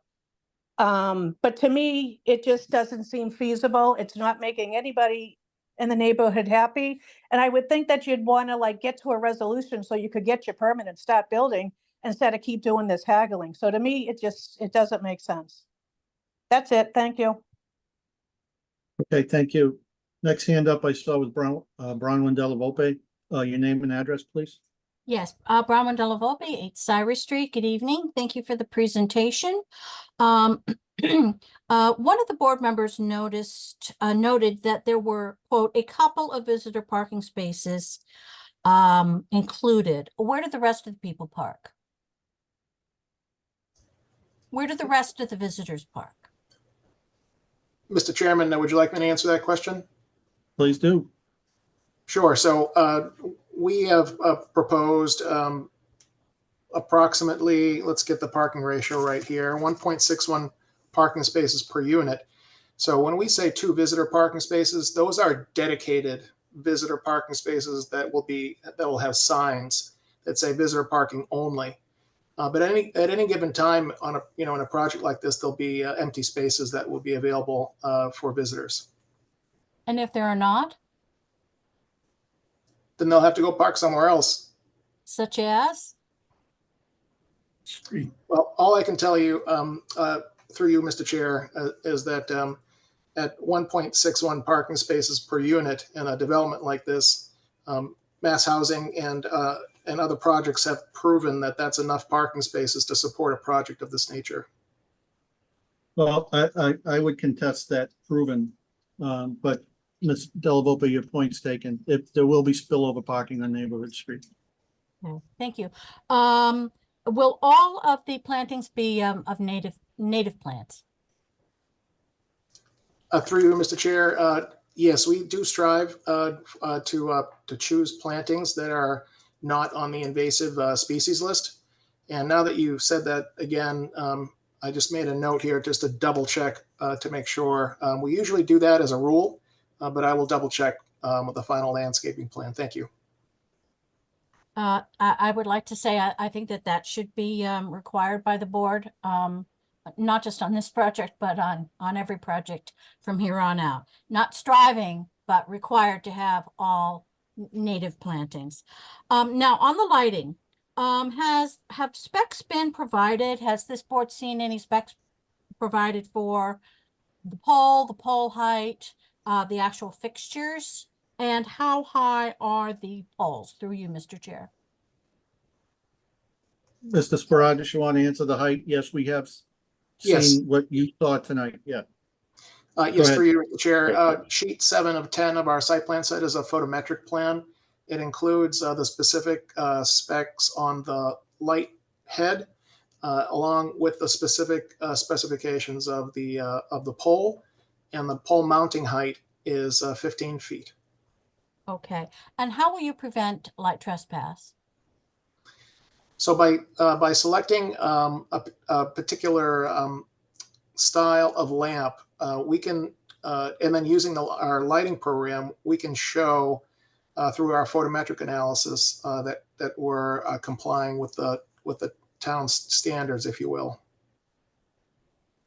But to me, it just doesn't seem feasible. It's not making anybody in the neighborhood happy. And I would think that you'd want to like get to a resolution so you could get your permit and start building instead of keep doing this haggling. So to me, it doesn't make sense. That's it. Thank you. Okay, thank you. Next hand up I saw was Bronwyn Delavolpe. Your name and address, please. Yes, Bronwyn Delavolpe, 8 Cyrus Street. Good evening. Thank you for the presentation. One of the board members noted that there were, quote, a couple of visitor parking spaces included. Where do the rest of the people park? Where do the rest of the visitors park? Mr. Chairman, would you like me to answer that question? Please do. Sure. So we have proposed approximately, let's get the parking ratio right here, 1.61 parking spaces per unit. So when we say 2 visitor parking spaces, those are dedicated visitor parking spaces that will have signs that say visitor parking only. But at any given time in a project like this, there'll be empty spaces that will be available for visitors. And if there are not? Then they'll have to go park somewhere else. Such as? Street. Well, all I can tell you through you, Mr. Chair, is that at 1.61 parking spaces per unit in a development like this, mass housing and other projects have proven that that's enough parking spaces to support a project of this nature. Well, I would contest that proven, but Ms. Delavolpe, your point's taken. If there will be spillover parking on neighborhood street. Okay, thank you. Will all of the plantings be of native plants? Through you, Mr. Chair, yes, we do strive to choose plantings that are not on the invasive species list. And now that you said that again, I just made a note here just to double check to make sure. We usually do that as a rule, but I will double check with the final landscaping plan. Thank you. I would like to say I think that should be required by the board, not just on this project, but on every project from here on out. Not striving, but required to have all native plantings. Now on the lighting, have specs been provided? Has this board seen any specs provided for the pole height, the actual fixtures? And how high are the poles? Through you, Mr. Chair. Mr. Sporadis, you want to answer the height? Yes, we have Yes. seen what you saw tonight. Yeah. Yes, through you, Chair. Sheet 7 of 10 of our site plan set is a photometric plan. It includes the specific specs on the light head, along with the specific specifications of the pole, and the pole mounting height is 15 feet. Okay, and how will you prevent light trespass? So by selecting a particular style of lamp, we can, and then using our lighting program, we can show through our photometric analysis that we're complying with the town's standards, if you will.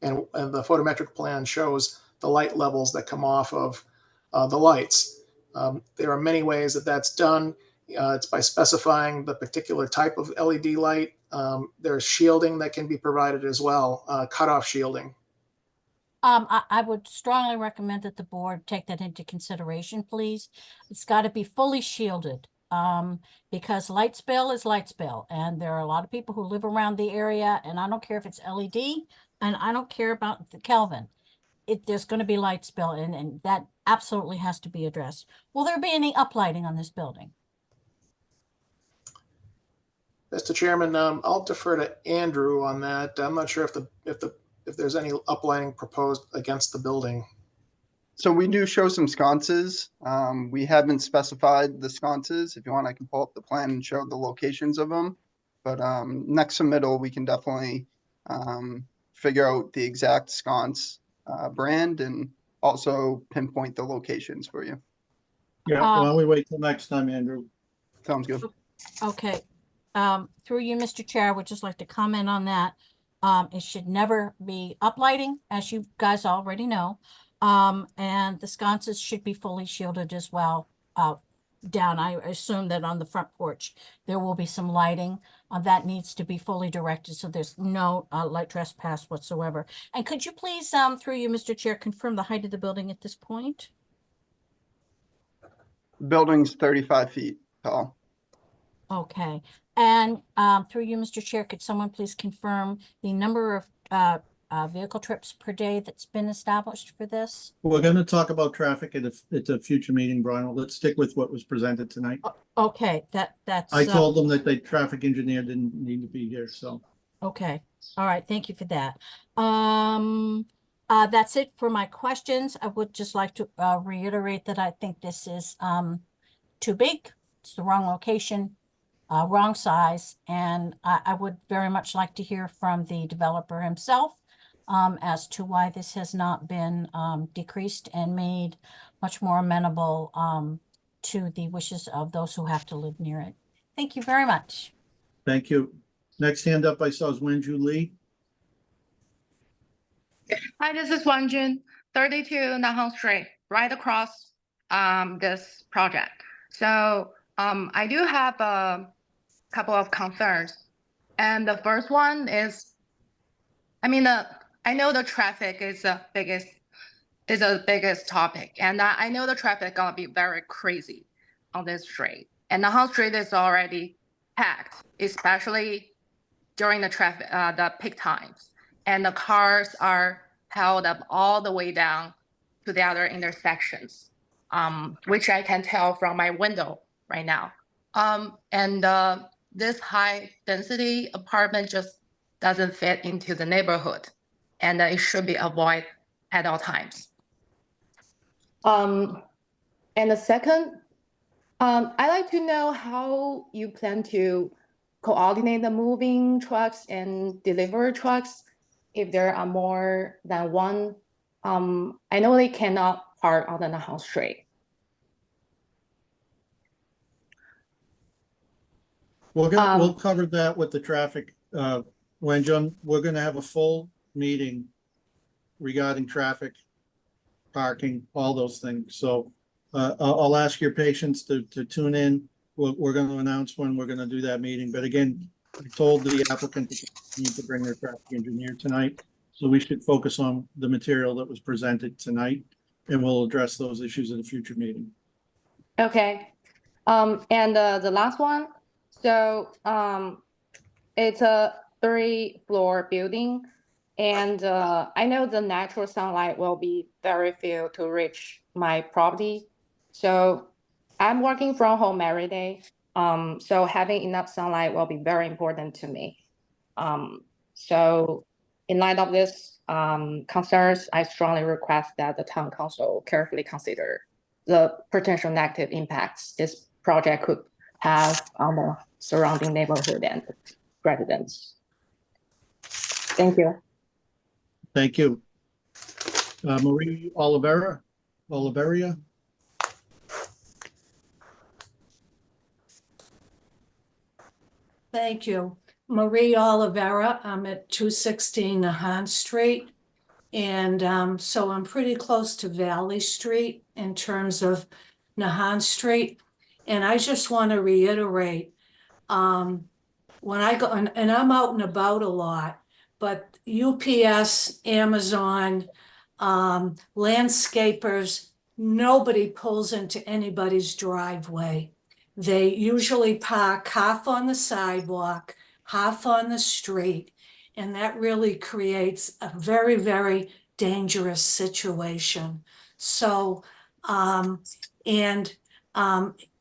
And the photometric plan shows the light levels that come off of the lights. There are many ways that that's done. It's by specifying the particular type of LED light. There's shielding that can be provided as well, cutoff shielding. I would strongly recommend that the board take that into consideration, please. It's got to be fully shielded, because light spill is light spill, and there are a lot of people who live around the area, and I don't care if it's LED, and I don't care about the Kelvin. There's going to be light spill, and absolutely has to be addressed. Will there be any uplighting on this building? Mr. Chairman, I'll defer to Andrew on that. I'm not sure if there's any uplighting proposed against the building. So we do show some sconces. We haven't specified the sconces. If you want, I can pull up the plan and show the locations of them. But next submittal, we can definitely figure out the exact sconce brand and also pinpoint the locations for you. Yeah, why don't we wait till next time, Andrew? Sounds good. Okay, through you, Mr. Chair, I would just like to comment on that. It should never be uplighting, as you guys already know. And the sconces should be fully shielded as well. Down, I assume that on the front porch, there will be some lighting that needs to be fully directed, so there's no light trespass whatsoever. And could you please, through you, Mr. Chair, confirm the height of the building at this point? Building's 35 feet tall. Okay, and through you, Mr. Chair, could someone please confirm the number of vehicle trips per day that's been established for this? We're gonna talk about traffic at a future meeting, Brian. Let's stick with what was presented tonight. Okay, that's. I told them that the traffic engineer didn't need to be here, so. Okay, all right, thank you for that. That's it for my questions. I would just like to reiterate that I think this is too big. It's the wrong location, wrong size, and I would very much like to hear from the developer himself as to why this has not been decreased and made much more amenable to the wishes of those who have to live near it. Thank you very much. Thank you. Next hand up I saw is Wenju Lee. Hi, this is Wanjun, 32 Nahon Street, right across this project. So I do have a couple of concerns. And the first one is, I mean, I know the traffic is the biggest topic. And I know the traffic gonna be very crazy on this street. And Nahon Street is already packed, especially during the peak times. And the cars are held up all the way down to the other intersections, which I can tell from my window right now. This high density apartment just doesn't fit into the neighborhood, and it should be avoided at all times. And the second, I'd like to know how you plan to coordinate the moving trucks and delivery trucks if there are more than one. I know they cannot park on the Nahon Street. We'll cover that with the traffic. Wenjun, we're gonna have a full meeting regarding traffic, parking, all those things. So I'll ask your patience to tune in. We're gonna announce when we're gonna do that meeting. But again, I told the applicant that they need to bring their traffic engineer tonight. So we should focus on the material that was presented tonight, and we'll address those issues at a future meeting. Okay. And the last one, so it's a 3-floor building, and I know the natural sunlight will be very few to reach my property. So I'm working from home every day. So having enough sunlight will be very important to me. So in light of this concerns, I strongly request that the town council carefully consider the potential negative impacts this project could have on the surrounding neighborhood and residents. Thank you. Thank you. Marie Oliveria. Thank you. Marie Oliveira. I'm at 216 Nahon Street. And so I'm pretty close to Valley Street in terms of Nahon Street. And I just want to reiterate, when I go, and I'm out and about a lot, but UPS, Amazon, landscapers, nobody pulls into anybody's driveway. They usually park half on the sidewalk, half on the street, and that really creates a very, very dangerous situation. So And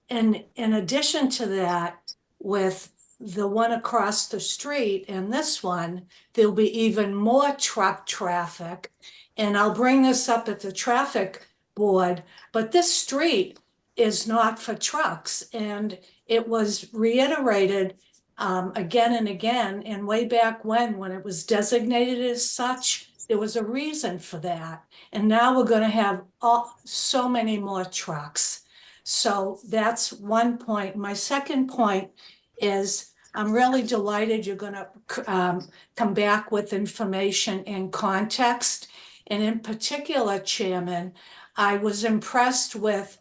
in addition to that, with the one across the street and this one, there'll be even more truck traffic. And I'll bring this up at the traffic board, but this street is not for trucks. And it was reiterated again and again, and way back when it was designated as such, there was a reason for that. And now we're gonna have so many more trucks. So that's one point. My second point is I'm really delighted you're gonna come back with information and context. And in particular, Chairman, I was impressed with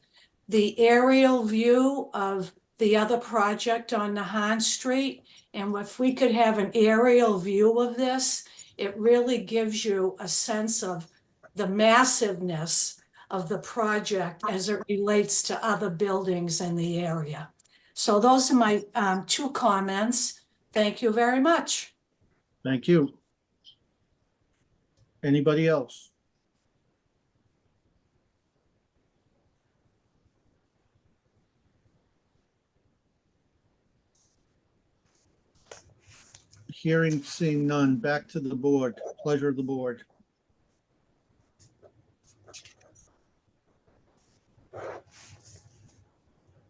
the aerial view of the other project on Nahan Street. And if we could have an aerial view of this, it really gives you a sense of the massiveness of the project as it relates to other buildings in the area. So those are my two comments. Thank you very much. Thank you. Anybody else? Hearing, seeing none, back to the board. Pleasure of the board.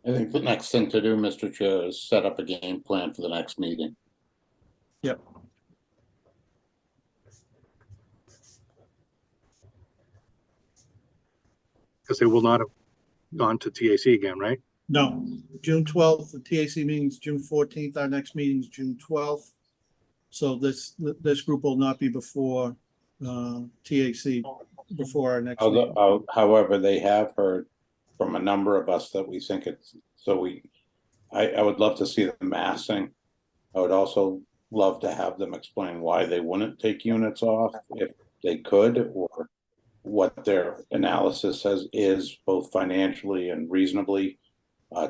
I think the next thing to do, Mr. Chair, is set up a game plan for the next meeting. Yep. Because they will not have gone to TAC again, right? No, June 12th, the TAC meeting's June 14th, our next meeting's June 12th. So this group will not be before TAC, before our next meeting. However, they have heard from a number of us that we think it's, so I would love to see the massing. I would also love to have them explain why they wouldn't take units off if they could, or what their analysis says is both financially and reasonably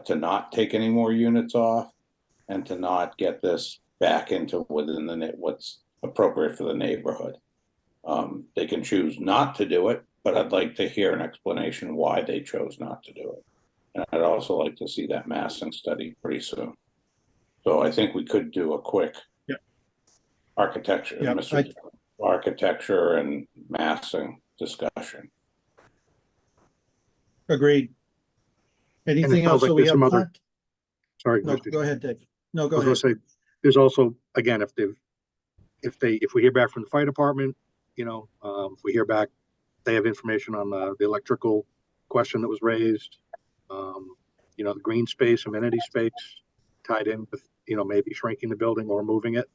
to not take any more units off and to not get this back into within the what's appropriate for the neighborhood. They can choose not to do it, but I'd like to hear an explanation why they chose not to do it. And I'd also like to see that massing study pretty soon. So I think we could do a quick architecture, architecture and massing discussion. Agreed. Anything else? Like So we there's have. some other. Sorry, No, Mr. go ahead, Dave. No, go I was ahead. gonna say, there's also, again, if we hear back from the fire department, if we hear back, they have information on the electrical question that was raised, the green space, amenity space tied in with, maybe shrinking the building or moving it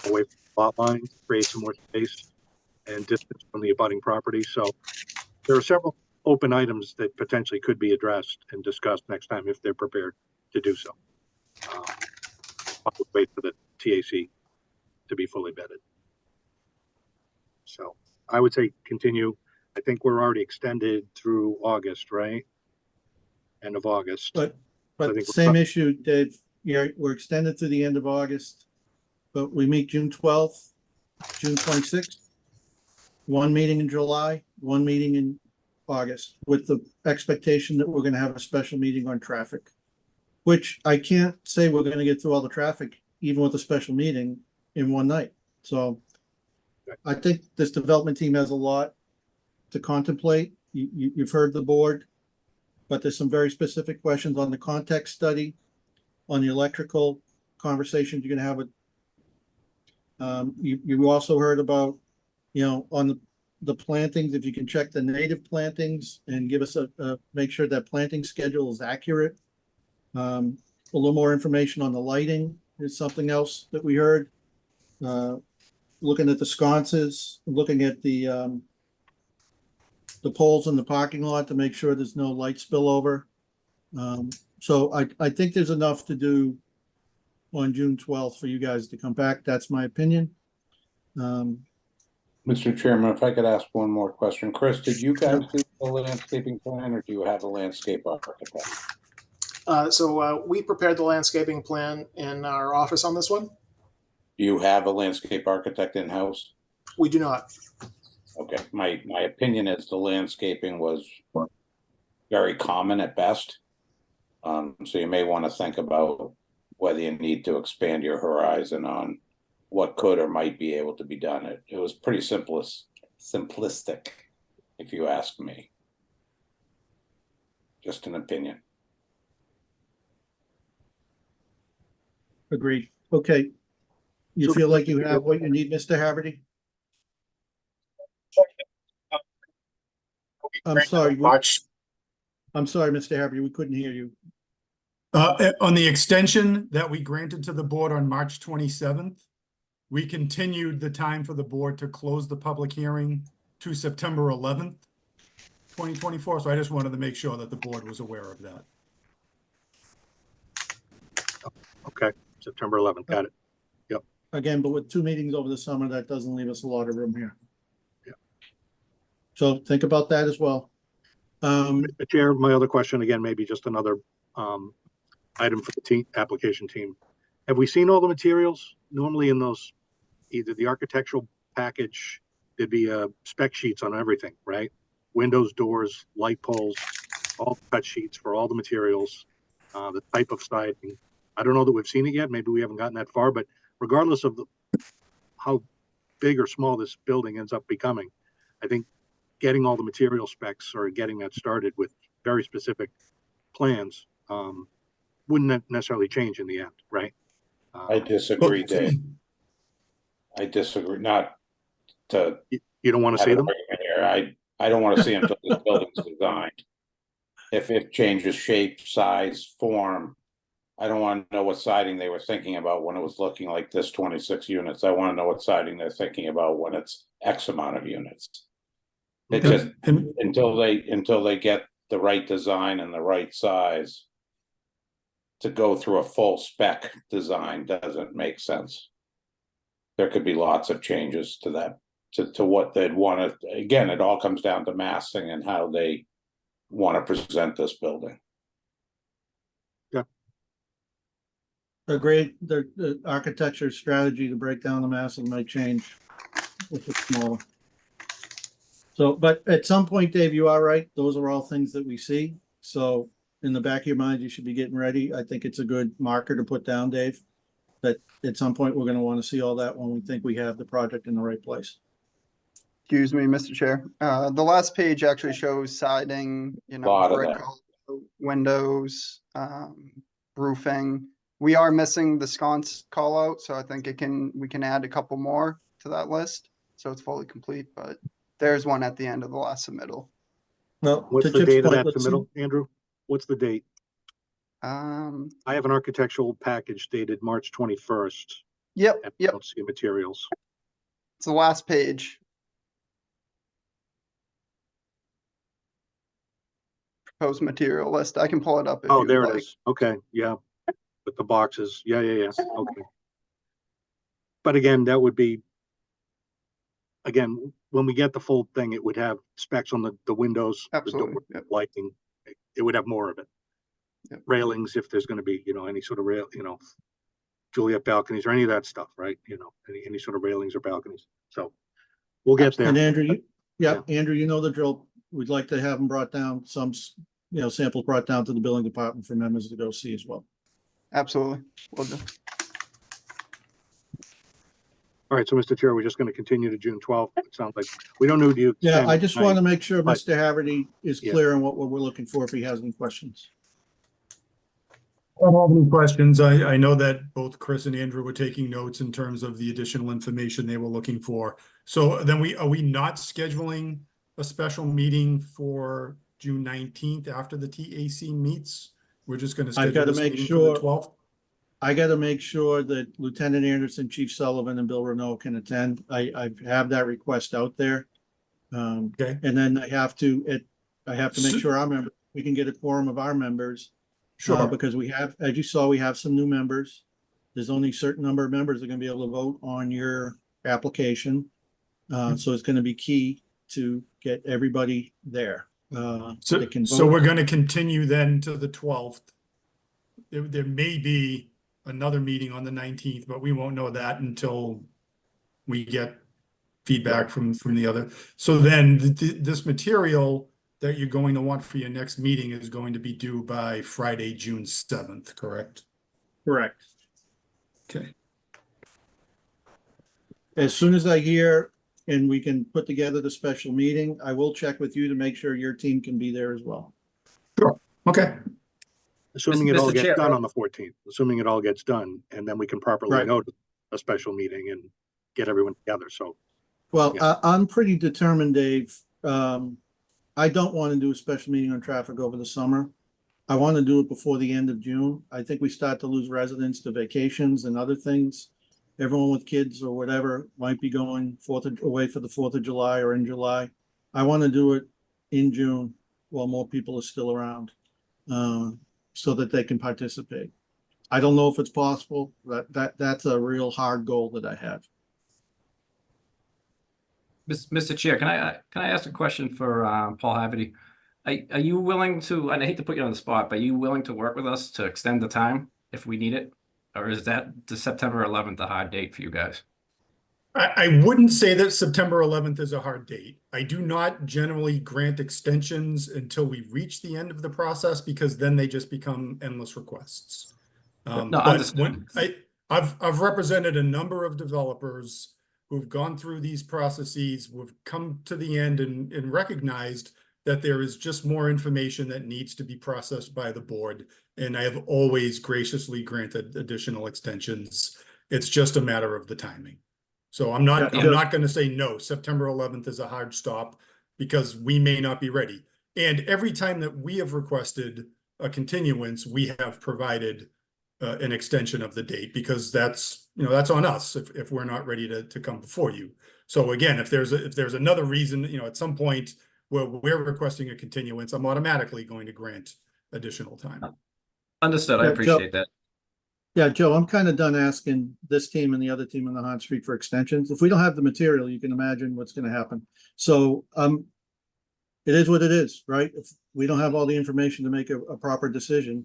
away from the lot line, create some more space and distance from the abutting property. So there are several open items that potentially could be addressed and discussed next time if they're prepared to do so. I'll wait for the TAC to be fully vetted. So I would say continue. I think we're already extended through August, right? End of August. But I think same issue, Dave. Yeah, we're extended to the end of August, but we meet June 12th, June 26th, one meeting in July, one meeting in August, with the expectation that we're going to have a special meeting on traffic, which I can't say we're going to get through all the traffic, even with a special meeting in one night. So I think this development team has a lot to contemplate. You've heard the board, but there's some very specific questions on the context study, on the electrical conversations you're going to have with. You also heard about, on the plantings, if you can check the native plantings and give us make sure that planting schedule is accurate. A little more information on the lighting is something else that we heard. Looking at the sconces, looking at the poles in the parking lot to make sure there's no light spillover. So I think there's enough to do on June 12th for you guys to come back. That's my opinion. Mr. Chairman, if I could ask one more question. Chris, did you guys do the landscaping plan, or do you have a landscape architect? So we prepared the landscaping plan in our office on this one. Do you have a landscape architect in-house? We do not. Okay, my opinion is the landscaping was very common at best. So you may want to think about whether you need to expand your horizon on what could or might be able to be done. It was pretty simplistic, if you ask me. Just an opinion. Agreed. Okay. You So- feel like you have what you need, Mr. Haverty? I'm sorry. March, I'm sorry, Mr. Haverty, we couldn't hear you. on the extension that we granted to the board on March 27th, we continued the time for the board to close the public hearing to September 11th, 2024. So I just wanted to make sure that the board was aware of that. Okay, September 11th, got it. Again, but with 2 meetings over the summer, that doesn't leave us a lot of room here. Yeah. So think about that as well. Chair, my other question, again, maybe just another item for the application team. Have we seen all the materials? Normally in those, either the architectural package, there'd be spec sheets on everything, right? Windows, doors, light poles, all cut sheets for all the materials, the type of siding. I don't know that we've seen it yet. Maybe we haven't gotten that far, but regardless of how big or small this building ends up becoming, I think getting all the material specs or getting that started with very specific plans wouldn't necessarily change in the end, right? I disagree, Dave. I disagree. Not to You don't want to have see an them? argument here. I don't want to see them until this building's designed. If it changes shape, size, form, I don't want to know what siding they were thinking about when it was looking like this 26 units. I want to know what siding they're thinking about when it's X amount of units. It just until they get the right design and the right size to go through a full spec design doesn't make sense. There could be lots of changes to that, to what they'd want to. Again, it all comes down to massing and how they want to present this building. Agreed. The architecture strategy to break down the massing might change if it's smaller. So, but at some point, Dave, you are right. Those are all things that we see. So in the back of your mind, you should be getting ready. I think it's a good marker to put down, Dave, that at some point, we're going to want to see all that when we think we have the project in the right place. Excuse me, Mr. Chair. The last page actually shows siding, Lot of brick, that. windows, roofing. We are missing the sconce call out, so I think we can add a couple more to that list. So it's fully complete, but there's one at the end of the last submittal. Well, What's to the Chip's date of point, that let's see. submittal, Andrew? What's the date? I I have an architectural package dated March 21st. Yep, And I yep. don't see materials. It's the last page. Proposed material list. I can pull it up if Oh, you would there like. it is. Okay, yeah. With the boxes. Yeah. Okay. But again, that would be, again, when we get the full thing, it would have specs on the windows, Absolutely. the door, Yep. lighting. It would have more of it. Yep. Railings, if there's going to be, any sort of rail, Juliet balconies or any of that stuff, right? Any sort of railings or balconies. So we'll get there. And Andrew, Andrew, you know the drill. We'd like to have them brought down, some, samples brought down to the building department for members to go see as well. Absolutely. Will do. All right, so Mr. Chair, we're just going to continue to June 12th. It sounds like we don't need to. Yeah, extend I it just tonight. want to make sure but- Mr. Haverty is Yeah. clear on what we're looking for if he has any questions. I don't have any questions. I know that both Chris and Andrew were taking notes in terms of the additional information they were looking for. So then are we not scheduling a special meeting for June 19th after the TAC meets? We're just going to I've schedule gotta this make meeting for sure- the 12th? I got to make sure that Lieutenant Anderson, Chief Sullivan, and Bill Renault can attend. I have that request out there. Okay. And then I have to make So- sure we can get a quorum of our members. Sure. Because we have, as you saw, we have some new members. There's only a certain number of members that are going to be able to vote on your application. So it's going to be key to get everybody there. That can So vote. we're going to continue then to the 12th. There may be another meeting on the 19th, but we won't know that until we get feedback from the other. So then this material that you're going to want for your next meeting is going to be due by Friday, June 7th, correct? Correct. Okay. As soon as I hear and we can put together the special meeting, I will check with you to make sure your team can be there as well. Sure. Okay. Assuming it all Mr. gets Chair, done on the 14th, assuming it all gets done, and then we can properly Right. notice a special meeting and get everyone together. So, Well, Yeah. I'm pretty determined, Dave. I don't want to do a special meeting on traffic over the summer. I want to do it before the end of June. I think we start to lose residents to vacations and other things. Everyone with kids or whatever might be going away for the 4th of July or in July. I want to do it in June while more people are still around, so that they can participate. I don't know if it's possible. That's a real hard goal that I have. Mr. Chair, can I ask a question for Paul Haverty? Are you willing to, and I hate to put you on the spot, but are you willing to work with us to extend the time if we need it? Or is that the September 11th a hard date for you guys? I wouldn't say that September 11th is a hard date. I do not generally grant extensions until we reach the end of the process, because then they just become endless requests. No, But understood. I've represented a number of developers who've gone through these processes, who've come to the end and recognized that there is just more information that needs to be processed by the board. And I have always graciously granted additional extensions. It's just a matter of the timing. So I'm not going to say no, September 11th is a hard stop, because we may not be ready. And every time that we have requested a continuance, we have provided an extension of the date, because that's on us if we're not ready to come before you. So again, if there's another reason, at some point where we're requesting a continuance, I'm automatically going to grant additional time. Understood. I Yeah, appreciate that. Yeah, Joe, I'm kind of done asking this team and the other team on the Hot Street for extensions. If we don't have the material, you can imagine what's going to happen. So, it is what it is, right? If we don't have all the information to make a proper decision.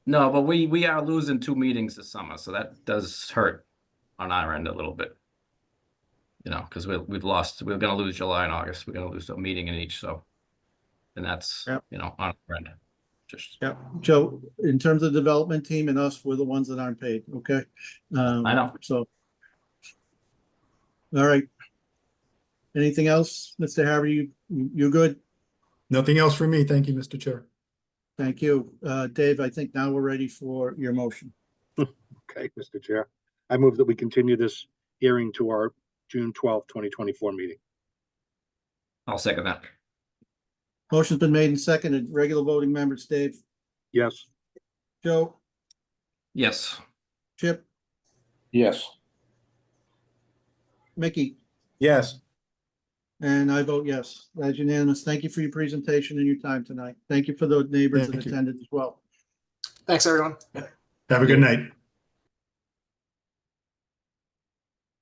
No, but we are losing 2 meetings this summer, so that does hurt on our end a little bit. Because we're going to lose July and August. We're going to lose a meeting in each, so. And that's, Yep. on our end. Yeah, Joe, in terms of development team and us, we're the ones that aren't paid, okay? I know. So. All right. Anything else, Mr. Harvey? You good? Nothing else for me. Thank you, Mr. Chair. Thank you. Dave, I think now we're ready for your motion. okay, Mr. Chair, I move that we continue this hearing to our June 12th, 2024 meeting. I'll second that. Motion's been made and seconded. Regular voting members, Dave, Yes. Joe, Yes. Chip, Yes. Mickey, Yes. and I vote yes. That's unanimous. Thank you for your presentation and your time tonight. Thank you for the neighbors that Thank you. attended as well. Thanks, everyone. Have a good night.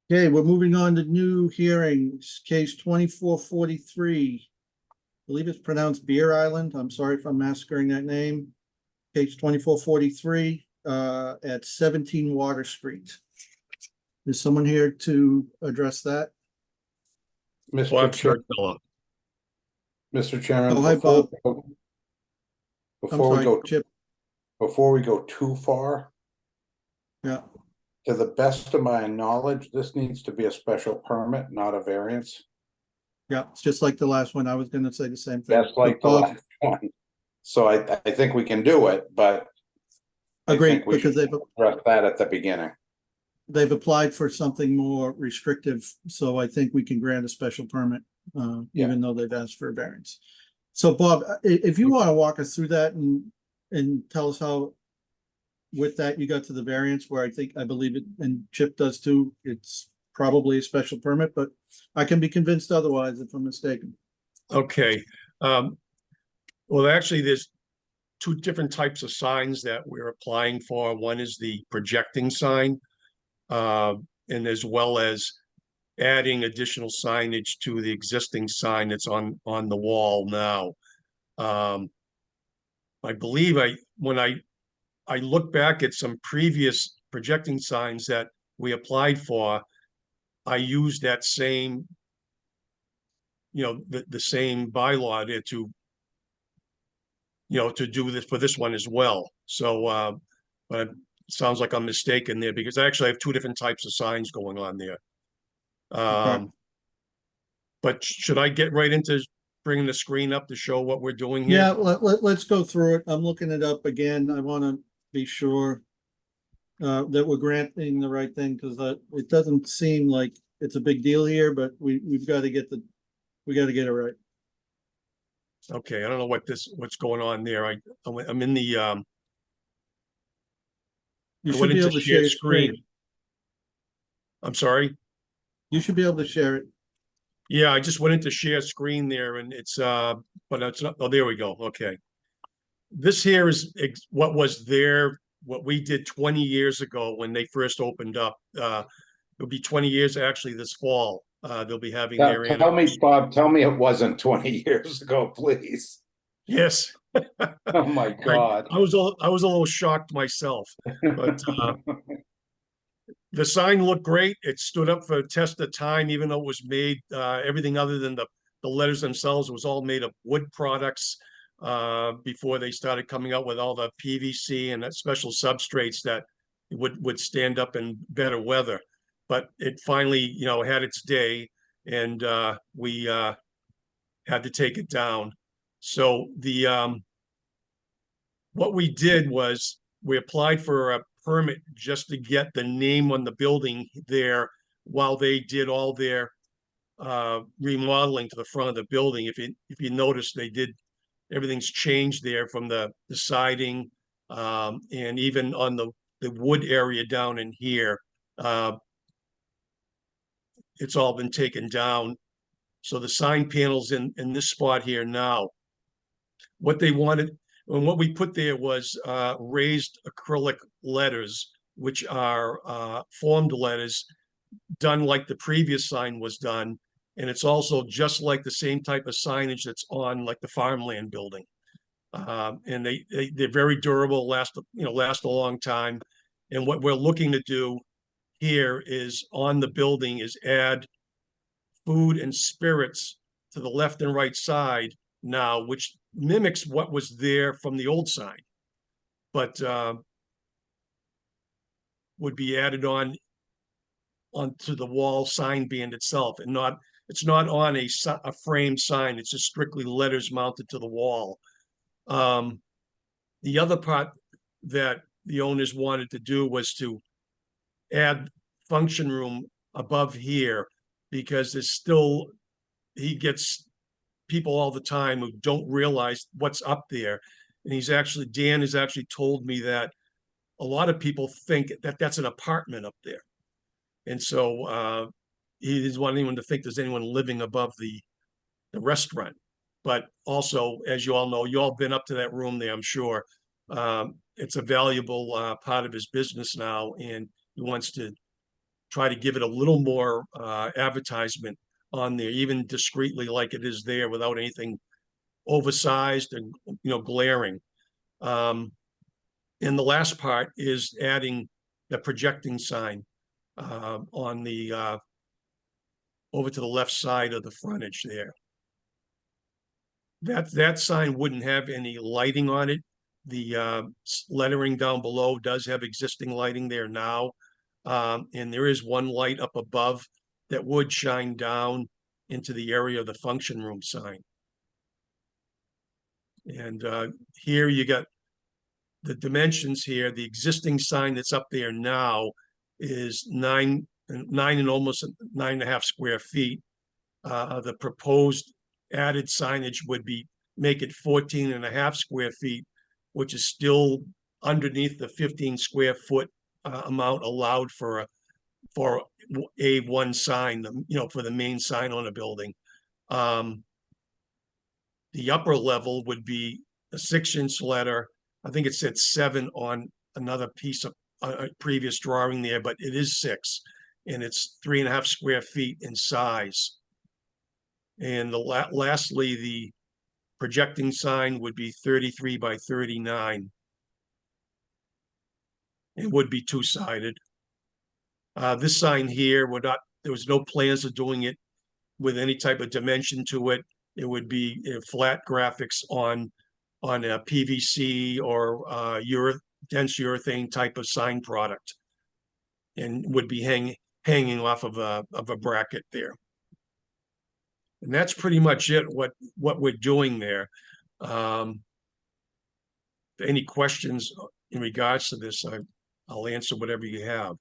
Okay, we're moving on to new hearings, case 2443. I believe it's pronounced Beer Island. I'm sorry if I'm massacring that name. Case 2443 at 17 Water Street. Is someone here to address that? Mr. Chairman, Oh, hi, Bob. before we go, Chip. before we go too far, Yeah, to the best of my knowledge, this needs to be a special permit, not a variance. yeah, it's just like the last one. I was gonna say the same thing. That's like the Bob, last one. So I think we can do it, but I agreed, think we because should address that at the beginning. they've applied for something more restrictive, so I think we can grant a special permit, Yeah. even though they've asked for a variance. So Bob, if you want to walk us through that and tell us how with that you got to the variance where I believe it, and Chip does too, it's probably a special permit, but I can be convinced otherwise if I'm mistaken. Okay. Well, actually, there's 2 different types of signs that we're applying for. One is the projecting sign, and as well as adding additional signage to the existing sign that's on the wall now. I believe when I look back at some previous projecting signs that we applied for, I used that same, the same bylaw there to to do this for this one as well. So, but it sounds like I'm mistaken there because I actually have two different types of signs going on there. But should I get right into bringing the screen up to show what we're doing here? Yeah, let's go through it. I'm looking it up again. I want to be sure that we're granting the right thing, because it doesn't seem like it's a big deal here, but we've got to get it right. Okay, I don't know what's going on there. I'm in the You I should went be into able to share share your screen. screen. I'm sorry. You should be able to share it. Yeah, I just went into share screen there and it's but it's not. Oh, there we go. Okay. This here is what was there, what we did 20 years ago when they first opened up. It'll be 20 years actually this fall. They'll be having their Tell me, Bob, tell me it wasn't 20 years ago, please. Yes. Oh my God. I was a little shocked myself, but the sign looked great. It stood up for a test of time, even though it was made, everything other than the letters themselves was all made of wood products before they started coming out with all the PVC and that special substrates that would stand up in better weather. But it finally, had its day, and we had to take it down. So what we did was we applied for a permit just to get the name on the building there while they did all their remodeling to the front of the building. If you notice, they did, everything's changed there from the siding and even on the wood area down in here. It's all been taken down. So the sign panels in this spot here now, what they wanted and what we put there was raised acrylic letters, which are formed letters done like the previous sign was done. And it's also just like the same type of signage that's on like the farmland building. And they're very durable, last a long time. And what we're looking to do here is on the building is add food and spirits to the left and right side now, which mimics what was there from the old sign, but would be added onto the wall sign band itself, and it's not on a framed sign. It's just strictly letters mounted to the wall. The other part that the owners wanted to do was to add function room above here, because he gets people all the time who don't realize what's up there. And Dan has actually told me that a lot of people think that that's an apartment up there. And so he doesn't want anyone to think there's anyone living above the restaurant. But also, as you all know, you all been up to that room there, I'm sure. It's a valuable part of his business now, and he wants to try to give it a little more advertisement on there, even discreetly like it is there, without anything oversized and glaring. And the last part is adding the projecting sign on the over to the left side of the frontage there. That sign wouldn't have any lighting on it. The lettering down below does have existing lighting there now. And there is one light up above that would shine down into the area of the function room sign. And here you got the dimensions here. The existing sign that's up there now is nine and almost 9.5 square feet. The proposed added signage would make it 14.5 square feet, which is still underneath the 15 square foot amount allowed for one sign, for the main sign on a building. The upper level would be a 6-inch letter. I think it said 7 on another piece of a previous drawing there, but it is 6, and it's 3.5 square feet in size. And lastly, the projecting sign would be 33 by 39. It would be two-sided. This sign here there was no plans of doing it with any type of dimension to it. It would be flat graphics on on a PVC or dense urethane type of sign product. And would be hanging off of a bracket there. And that's pretty much it, what we're doing there. Any questions in regards to this, I'll answer whatever you have.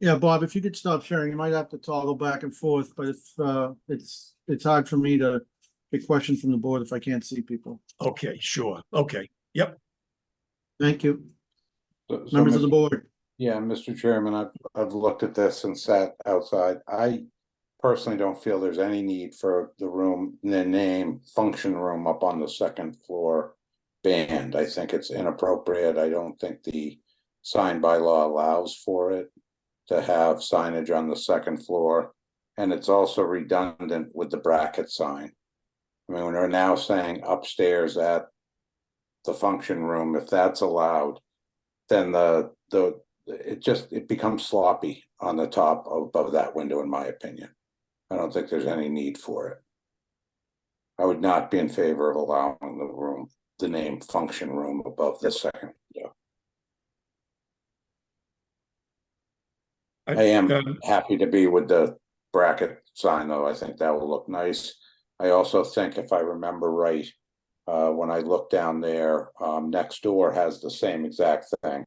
Yeah, Bob, if you could stop sharing, you might have to toggle back and forth, but if it's hard for me to get questions from the board if I can't see people. Okay, sure. Okay, yep. Thank you. So, Members of the board. Yeah, Mr. Chairman, I've looked at this and sat outside. I personally don't feel there's any need for the name function room up on the second floor band. I think it's inappropriate. I don't think the sign bylaw allows for it to have signage on the second floor. And it's also redundant with the bracket sign. I mean, when we're now saying upstairs at the function room, if that's allowed, then it becomes sloppy on the top above that window, in my opinion. I don't think there's any need for it. I would not be in favor of allowing the name function room above the second window. I am happy to be with the bracket sign, though. I think that will look nice. I also think, if I remember right, when I look down there, next door has the same exact thing,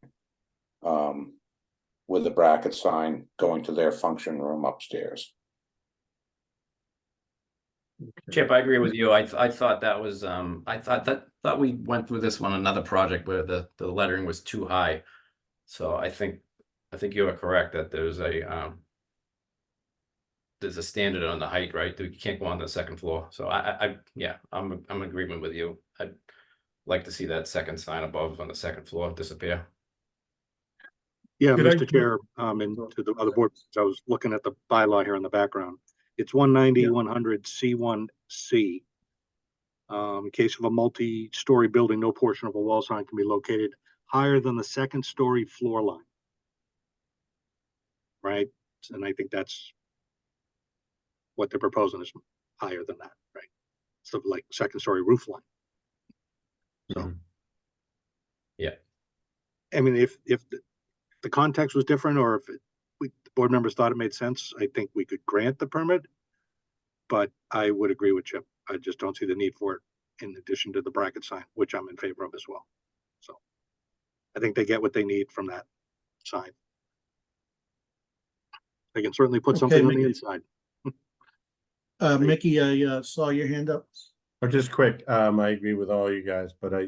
with the bracket sign going to their function room upstairs. Chip, I agree with you. I thought that was I thought we went through this one another project where the lettering was too high. So I think you are correct that there's a standard on the height, right? You can't go on the second floor. So I'm in agreement with you. I'd like to see that second sign above on the second floor disappear. Yeah, Mr. Chair, and to the other board, I was looking at the bylaw here in the background. It's 190-100 C1C. In case of a multi-story building, no portion of a wall sign can be located higher than the second story floor line. Right? And I think that's what they're proposing, is higher than that, right? So like second story roof line. So, yeah. I mean, if the context was different, or if the board members thought it made sense, I think we could grant the permit. But I would agree with Chip. I just don't see the need for it in addition to the bracket sign, which I'm in favor of as well. So I think they get what they need from that sign. They can certainly put something on the inside. Mickey, I saw your hand up. Or just quick, I agree with all you guys, but I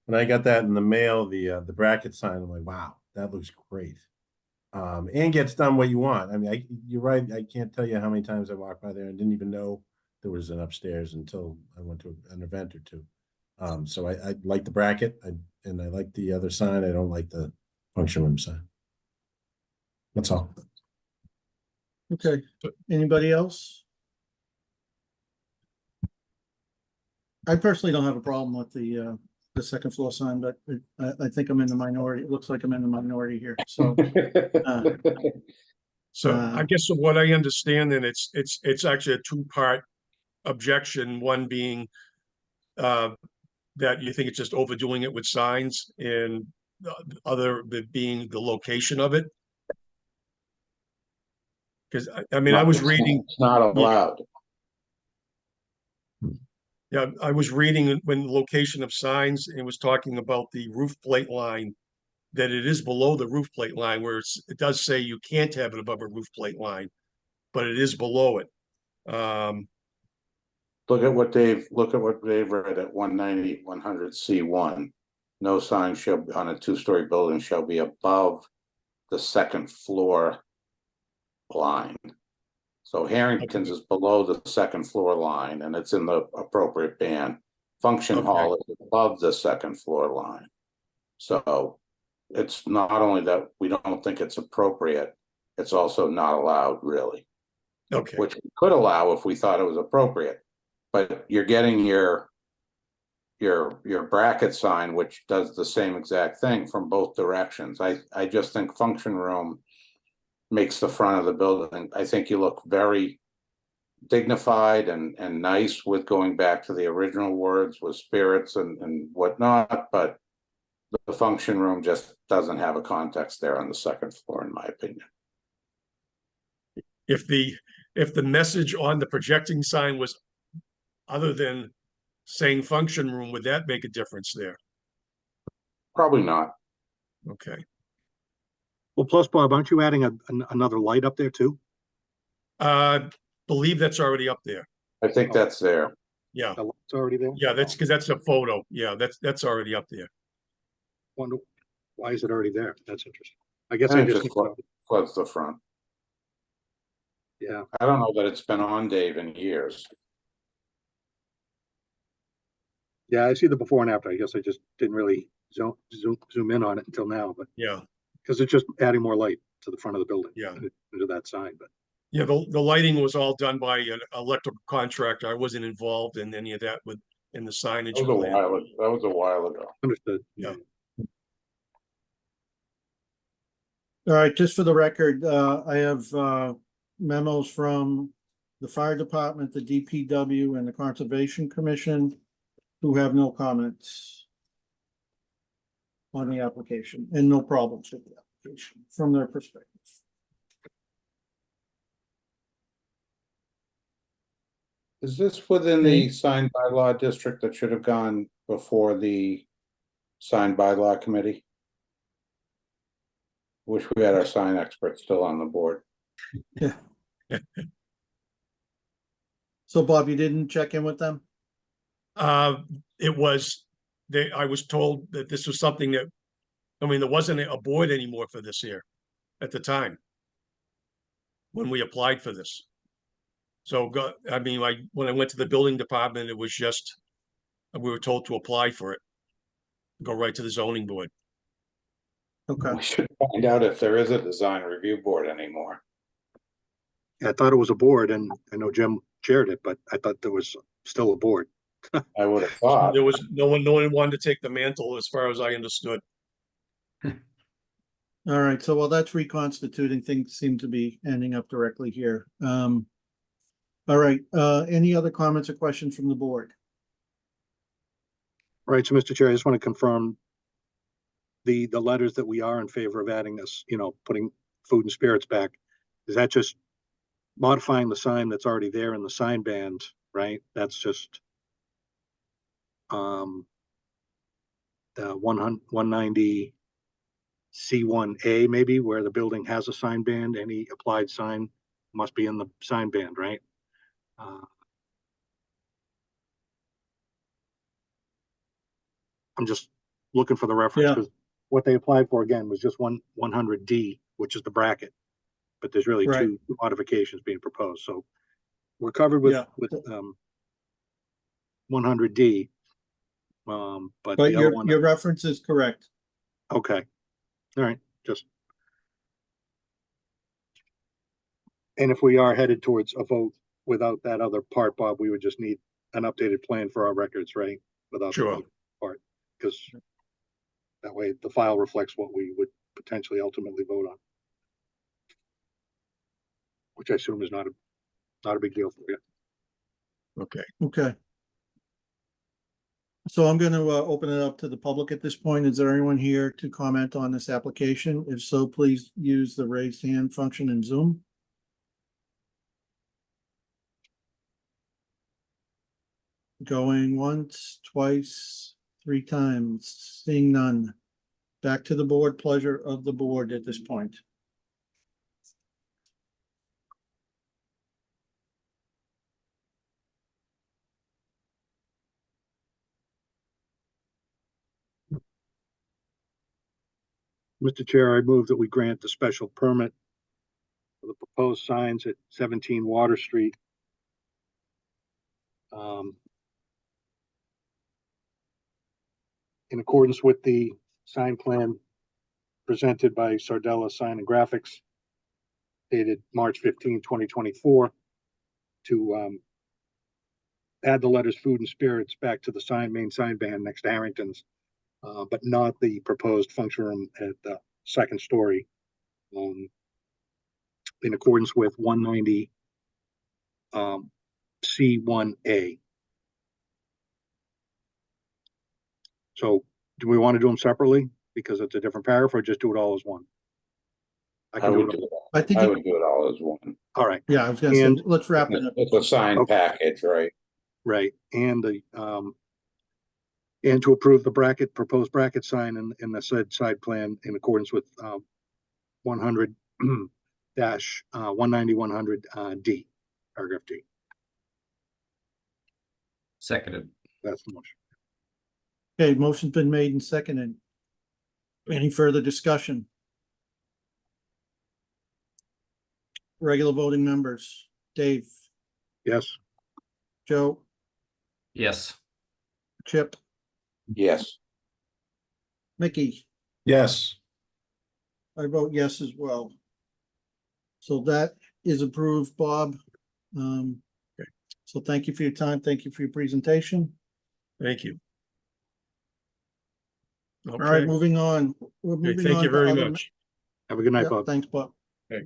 when I got that in the mail, the bracket sign, I'm like, wow, that looks great. And gets done what you want. I mean, you're right. I can't tell you how many times I walked by there and didn't even know there was an upstairs until I went to an event or two. So I like the bracket, and I like the other sign. I don't like the function room sign. That's all. Okay. Anybody else? I personally don't have a problem with the second floor sign, but I think I'm in the minority. It looks like I'm in the minority here. So, I guess of what I understand, then it's actually a two-part objection. One being that you think it's just overdoing it with signs, and the other being the location of it. Because I mean, I was reading. It's not allowed. Yeah, I was reading when the location of signs, and was talking about the roof plate line, that it is below the roof plate line, where it does say you can't have it above a roof plate line, but it is below it. Look at what they've read at 190-100 C1. No sign shall on a two-story building shall be above the second floor line. So Harrington's is below the second floor line, and it's in the appropriate band. Function hall is above the second floor line. So it's not only that we don't think it's appropriate, it's also not allowed, really. Okay. Which we could allow if we thought it was appropriate. But you're getting your bracket sign, which does the same exact thing from both directions. I just think function room makes the front of the building. I think you look very dignified and nice with going back to the original words with spirits and whatnot, but the function room just doesn't have a context there on the second floor, in my opinion. If the message on the projecting sign was other than saying function room, would that make a difference there? Probably not. Okay. Well, plus Bob, aren't you adding another light up there too? Believe that's already up there. I think that's there. Yeah. The light's already there? Yeah, that's because that's a photo. Yeah, that's already up there. Wonder, why is it already there? That's interesting. I guess And I it just, just floods the front. yeah. I don't know that it's been on, Dave, in years. Yeah, I see the before and after. I guess I just didn't really zoom in on it until now, but Yeah. because it's just adding more light to the front of the building. Yeah. Into that sign, but Yeah, the lighting was all done by an electrical contractor. I wasn't involved in any of that in the signage. That was a while ago. understood. Yeah. All right, just for the record, I have memos from the fire department, the DPW, and the Conservation Commission, who have no comments on the application and no problems with the application from their perspective. Is this within the sign bylaw district that should have gone before the sign bylaw committee? Wish we had our sign expert still on the board. Yeah. So Bob, you didn't check in with them? It was, I was told that this was something that, I mean, there wasn't a board anymore for this here at the time when we applied for this. So, I mean, when I went to the building department, it was just, we were told to apply for it. Go right to the zoning board. Okay. We should find out if there is a design review board anymore. Yeah, I thought it was a board, and I know Jim chaired it, but I thought there was still a board. I would have thought. There was no one wanted to take the mantle as far as I understood. All right, so while that's reconstituting, things seem to be ending up directly here. All right, any other comments or questions from the board? Right, so Mr. Chair, I just want to confirm the letters that we are in favor of adding this, putting food and spirits back. Is that just modifying the sign that's already there in the sign band, right? That's just the 190 C1A maybe, where the building has a sign band, any applied sign must be in the sign band, right? I'm just looking for the reference because what they applied for again was just 100D, which is the bracket, but there's really two modifications being proposed. So we're covered with 100D. But the other one, your reference is correct. okay, all right, and if we are headed towards a vote without that other part, Bob, we would just need an updated plan for our records, right? Without the vote part, because that way the file reflects what we would potentially ultimately vote on, which I assume is not a big deal for you. Okay. Okay. So I'm going to open it up to the public at this point. Is there anyone here to comment on this application? If so, please use the raised hand function in Zoom. Going once, twice, 3 times, seeing none. Back to the board, pleasure of the board at this point. Mr. Chair, I move that we grant the special permit for the proposed signs at 17 Water Street. In accordance with the sign plan presented by Sardella Sign and Graphics dated March 15, 2024, to add the letters food and spirits back to the main sign band next to Harrington's, but not the proposed function room at the second story. In accordance with 190 C1A. So do we want to do them separately because it's a different paragraph, or just do it all as one? I I can do would it. do it. I think, I it- would do it all as one. All right, yeah, I was gonna say, And- let's wrap it up. It's a signed Okay. package, right? right. And to approve the proposed bracket sign in the said side plan in accordance with 100 dash 190 D, paragraph D. Seconded. That's the motion. Okay, motion's been made and seconded. Any further discussion? Regular voting members, Dave, Yes. Joe, Yes. Chip, Yes. Mickey, Yes. I vote yes as well. So that is approved, Bob. So thank you for your time. Thank you for your presentation. Thank you. All right, Okay, moving on. We're okay, moving thank on you to very other- much. Have a good night, Yep, Bob. thanks, Bob. Okay.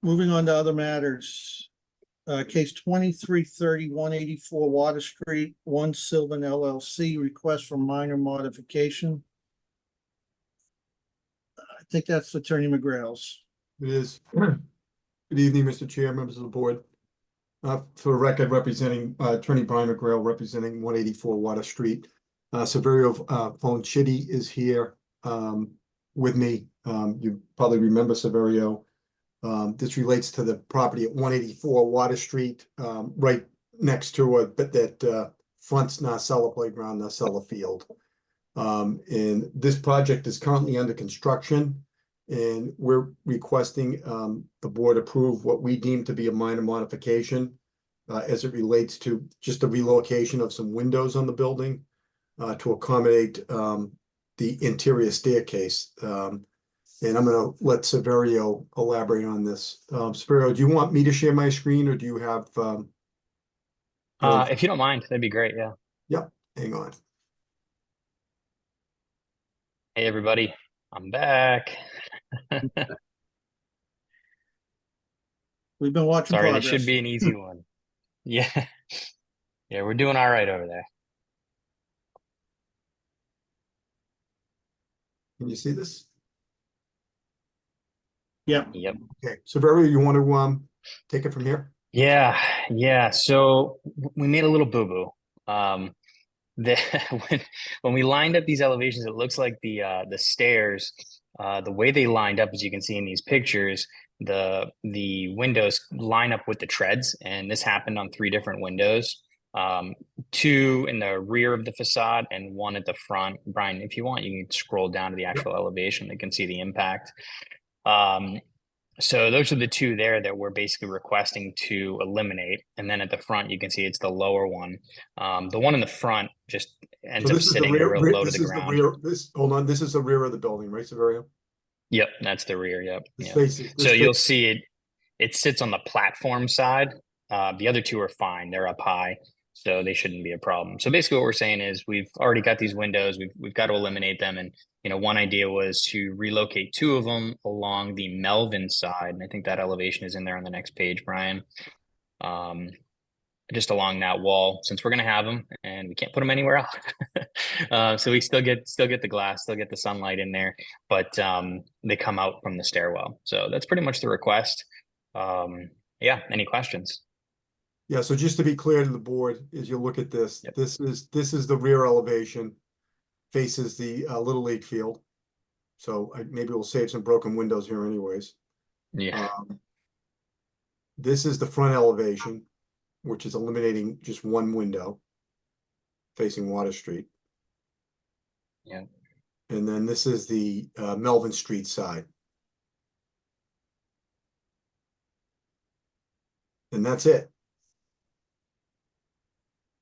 Moving on to other matters. Case 2330 184 Water Street, One Sylvan LLC, request for minor modification. I think that's Attorney McGrail's. It is. Good evening, Mr. Chair, members of the board. For the record, representing Attorney Brian McGrail, representing 184 Water Street. Severio Fonchitti is here with me. You probably remember Severio. This relates to the property at 184 Water Street, right next to that fronts Narcella Playground, Narcella Field. And this project is currently under construction. And we're requesting the board approve what we deem to be a minor modification as it relates to just the relocation of some windows on the building to accommodate the interior staircase. And I'm gonna let Severio elaborate on this. Severio, do you want me to share my screen or do you have? If you don't mind, that'd be great, yeah. Yep, hang on. Hey, everybody, I'm back. We've been watching Sorry, progress. this should be an easy one. Yeah. Yeah, we're doing all right over there. Can you see this? Yep. Yep. Okay, Severio, you want to take it from here? Yeah, yeah. So we made a little boo-boo. The when we lined up these elevations, it looks like the stairs, the way they lined up, as you can see in these pictures, the windows line up with the treads, and this happened on 3 different windows. 2 in the rear of the facade and 1 at the front. Brian, if you want, you can scroll down to the actual elevation. You can see the impact. So those are the 2 there that we're basically requesting to eliminate. And then at the front, you can see it's the lower one. The one in the front just ends up sitting real low to the ground. Hold on, this is the rear of the building, right, Severio? Yep, that's the rear. Yep. This Yep. faces- this So you'll faces- see it sits on the platform side. The other 2 are fine. They're up high, so they shouldn't be a problem. So basically what we're saying is we've already got these windows. We've got to eliminate them. And, one idea was to relocate 2 of them along the Melvin side. And I think that elevation is in there on the next page, Brian. Just along that wall, since we're going to have them and we can't put them anywhere else. So we still get the glass, still get the sunlight in there, but they come out from the stairwell. So that's pretty much the request. Yeah, any questions? Yeah, so just to be clear to the board, as you look at this, Yep. this is the rear elevation, faces the Little League field. So maybe we'll save some broken windows here anyways. Yeah. This is the front elevation, which is eliminating just 1 window facing Water Street. Yeah. And then this is the Melvin Street side. And that's it.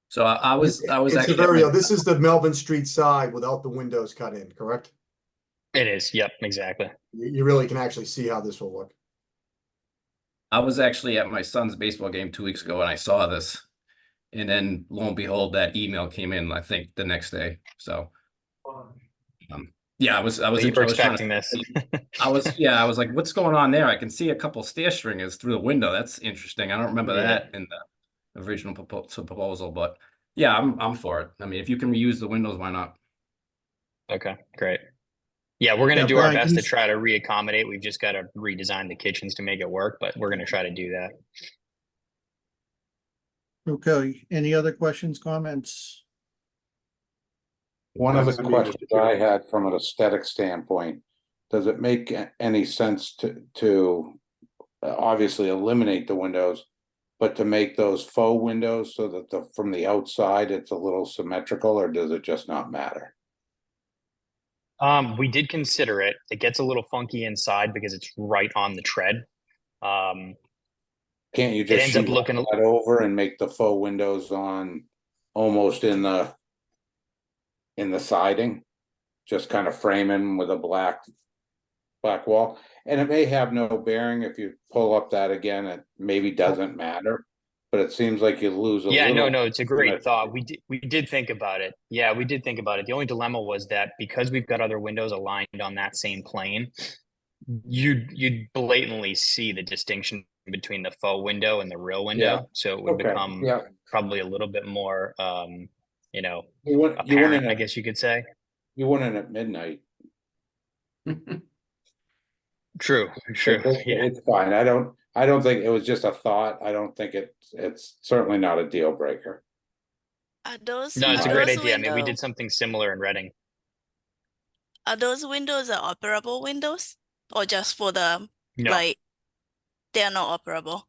So I was And actually. Severio, this is the Melvin Street side without the windows cut in, correct? It is. Yep, exactly. You really can actually see how this will look. I was actually at my son's baseball game 2 weeks ago and I saw this. And then lo and behold, that email came in, I think the next day. So Yeah, I was You were trying to- expecting this. I was like, what's going on there? I can see a couple stair stringers through the window. That's interesting. I don't remember Yeah. that in the original proposal, but yeah, I'm for it. I mean, if you can reuse the windows, why not? Okay, great. Yeah, we're gonna Yeah, do our Brian, can best you to try to reaccommodate. We've just got to redesign the kitchens to make it work, but we're gonna try to do that. Okay, any other questions, comments? One of the That's me, questions Mr. Chair. I had from an aesthetic standpoint, does it make any sense to obviously eliminate the windows, but to make those faux windows so that from the outside, it's a little symmetrical, or does it just not matter? We did consider it. It gets a little funky inside because it's right on the tread. Um, Can't you it just ends up sheet looking that over and make the faux windows on almost in the siding? Just kind of framing with a black wall, and it may have no bearing if you pull up that again, it maybe doesn't matter, but it seems like you lose a Yeah, little. no, it's a great symmetry. thought. We did think about it. Yeah, we did think about it. The only dilemma was that because we've got other windows aligned on that same plane, you'd blatantly see the distinction between the faux window and the real window. Yeah. So it would Okay, become yeah. probably a little bit more You went apparent, in I at, guess you could say. you went in at midnight. True. Yeah. It's fine. I don't think it was just a thought. I don't think it's certainly not a deal breaker. Are those No, it's are a great those idea. I mean, we did windows something similar in Reading. are those windows are operable windows or just for the No, like they are not operable?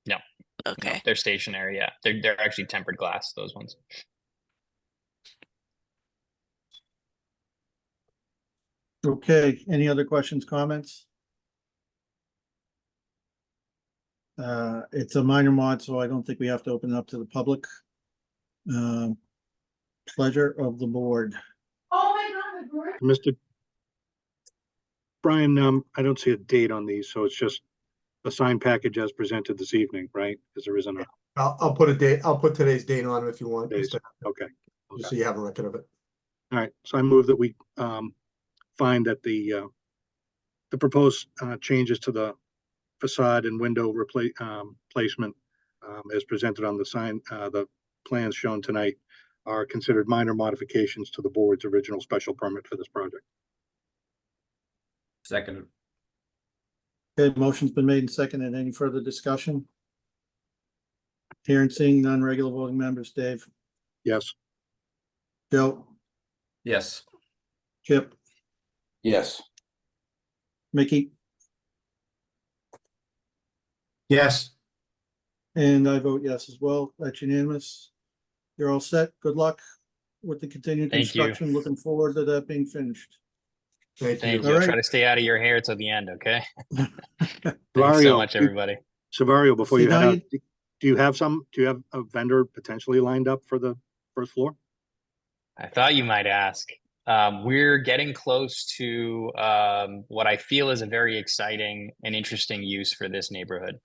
no, Okay. they're stationary. Yeah, they're actually tempered glass. Those ones. Okay, any other questions, comments? It's a minor mod, so I don't think we have to open it up to the public. Pleasure of the board. Oh my God. Mr. Brian, I don't see a date on these, so it's just a signed package as presented this evening, right? Because there isn't a I'll put a date, I'll put today's date on it if you want, days. just Okay. so you have a record of it. All right, so I move that we find that the proposed changes to the facade and window placement as presented on the the plans shown tonight are considered minor modifications to the board's original special permit for this project. Second. Okay, motion's been made and seconded. Any further discussion? Hearing, seeing none, regular voting members, Dave, Yes. Joe, Yes. Chip, Yes. Mickey, Yes. and I vote yes as well. That's unanimous. You're all set. Good luck with the continued Thank you. construction. Looking forward to that being finished. Thank Thank you. you. All I'll try right. to stay out of your hair till the end. Okay. Thanks so Savario, much, everybody. Savario, before See, you head now out, do you have a vendor potentially lined up for the first floor? I thought you might ask. We're getting close to what I feel is a very exciting and interesting use for this neighborhood.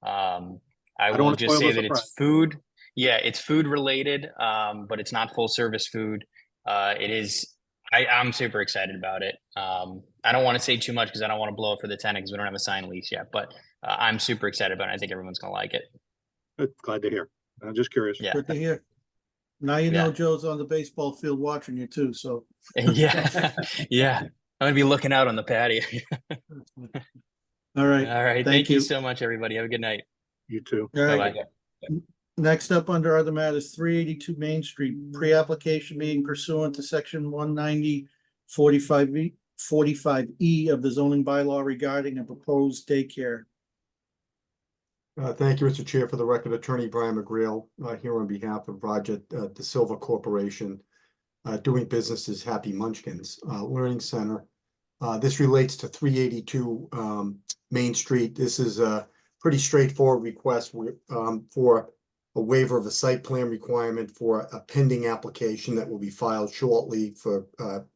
I don't will wanna just spoil say the that it's surprise. food. Yeah, it's food related, but it's not full service food. It is. I'm super excited about it. I don't want to say too much because I don't want to blow it for the tenant because we don't have a signed lease yet. But I'm super excited about it. I think everyone's gonna like it. Good, glad to hear. I'm just curious. Yeah. Good to hear. Now you know Yeah. Joe's on the baseball field watching you too, so. Yeah. Yeah. I'm gonna be looking out on the patio. All right. All right. Thank Thank you you. so much, everybody. Have a good night. You too. All right. Bye-bye. Next up under other matters, 382 Main Street, pre-application meeting pursuant to section 190 45E of the zoning bylaw regarding a proposed daycare. Thank you, Mr. Chair. For the record, Attorney Brian McGreal, here on behalf of Roger De Silva Corporation, doing business as Happy Munchkins Learning Center. This relates to 382 Main Street. This is a pretty straightforward request for a waiver of a site plan requirement for a pending application that will be filed shortly for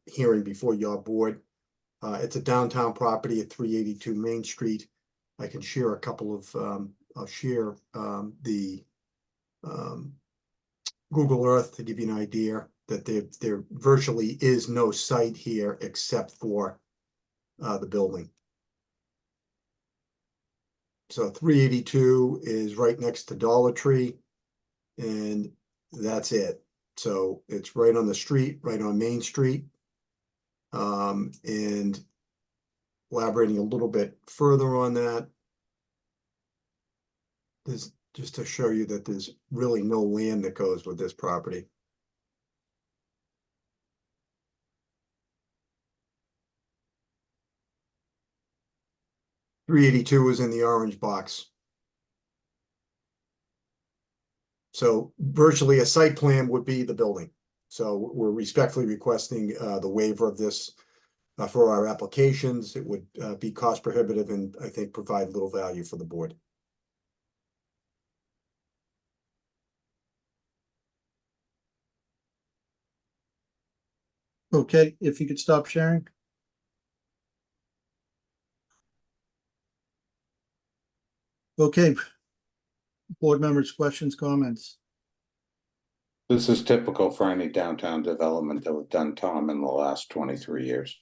hearing before your board. It's a downtown property at 382 Main Street. I can share a couple of I'll share the Google Earth to give you an idea. that there virtually is no site here except for the building. So 382 is right next to Dollar Tree, and that's it. So it's right on the street, right on Main Street. And elaborating a little bit further on that, there's just to show you that there's really no land that goes with this property. .382 is in the orange box. So virtually a site plan would be the building. So we're respectfully requesting the waiver of this for our applications. It would be cost prohibitive and I think provide little value for the board. Okay, if you could stop sharing. Okay. Board members, questions, comments? This is typical for any downtown development that we've done, Tom, in the last 23 years.